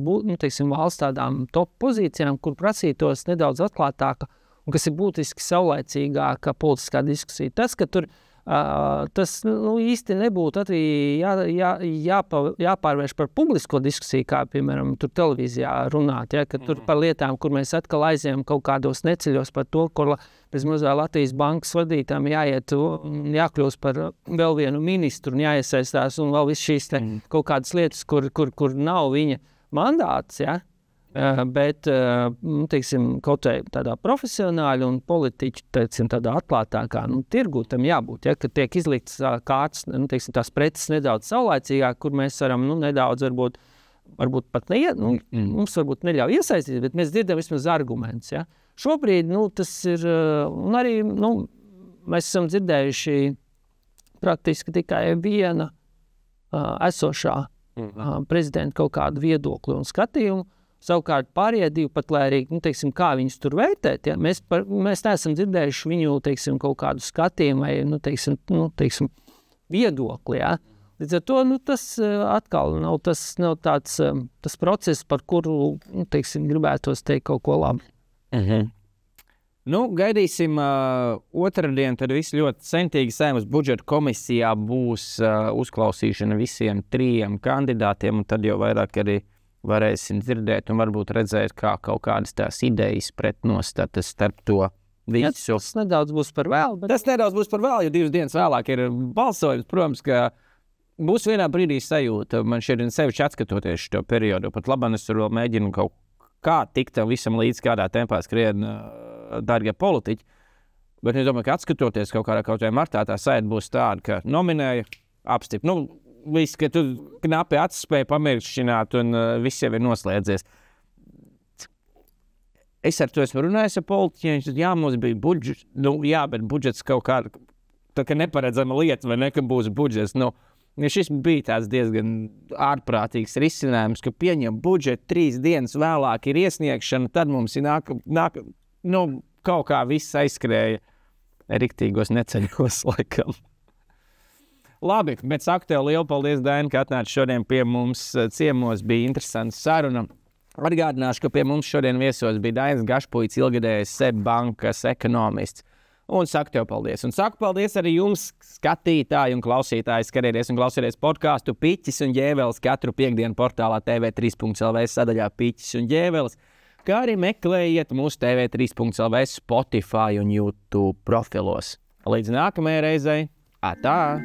valsts tādām top pozīcijām, kur prasītos nedaudz atklātāka, un kas ir būtiski saulaicīgāka politiskā diskusija. Tas, ka tur tas īsti nebūtu arī jāpārvērš par publisko diskusiju, kā, piemēram, tur televīzijā runāt, ka tur par lietām, kur mēs atkal aizējam kaut kādos neceļos par to, kur pēc mazā Latvijas bankas vadītām jākļūst par vēl vienu ministru un jāiesaistās, un vēl viss šīs kaut kādas lietas, kur nav viņa mandāts, bet, kaut vai tādā profesionāļa un politiķi, tādā atklātākā, tirgu tam jābūt, ka tiek izlikts kārtas, tās preces nedaudz saulaicīgāk, kur mēs varam, nedaudz varbūt pat mums varbūt neļauj iesaistīt, bet mēs dzirdam vismaz argumentus, Šobrīd, tas ir, un arī, mēs esam dzirdējuši praktiski tikai viena esošā prezidenta kaut kādu viedokli un skatījumu. Savukārt pārējie divi pat, lai arī, kā viņus tur vērtēt, mēs neesam dzirdējuši viņu, kaut kādu skatījumu vai, viedokli, Līdz ar to, tas atkal nav tas process, par kuru, gribētos teikt kaut ko labu. Gaidīsim otrdien, tad viss ļoti centīgi Saeimas budžeta komisijā būs uzklausīšana visiem 3 kandidātiem, un tad jau vairāk arī varēsim dzirdēt un varbūt redzēt, kā kaut kādas tās idejas pretnostatas starp to visu. Tas nedaudz būs par vēl. Tas nedaudz būs par vēl, jo 2 dienas vēlāk ir balsojums. Protams, ka būs vienā brīdī sajūta. Man šeit ir sevišķi atskatoties šo periodu. Pat labāk es tur vēl mēģinu kaut kā tikt visam līdz kādā tempā skrien dārgie politiķi. Bet es domāju, ka atskatoties kaut vai martā, tā saita būs tāda, ka nominēja, apstiprina. Viss, ka tu knapi acis spēja pamirkšķināt un viss jau ir noslēdzies. Es ar to esmu runājis ar politiķiem, mums bija budžets, bet budžets kaut kāda, tā kā neparedzama lieta, vai ne, ka būs budžets. Šis bija tāds diezgan ārprātīgs risinājums, ka pieņem budžetu 3 dienas vēlāk ir iesniegšana, tad mums ir kaut kā viss aizskrēja riktīgos neceļos laikam. Labi, bet saku tev lielu paldies, Daini, ka atnāci šodien pie mums ciemos. Bija interesants saruna. Atgādināšu, ka pie mums šodien viesos bija Dainis Gašpuits, ilgadējais SEB bankas ekonomists. Un saku tev paldies. Un saku paldies arī jums, skatītāji un klausītāji. Skatieties un klausieties podcastu Piķis un Ģēveles katru piektdienu portālā TV3.lv sadaļā Piķis un Ģēveles, kā arī meklējiet mūsu TV3.lv Spotify un YouTube profilos. Līdz nākamajai reizei. Atā!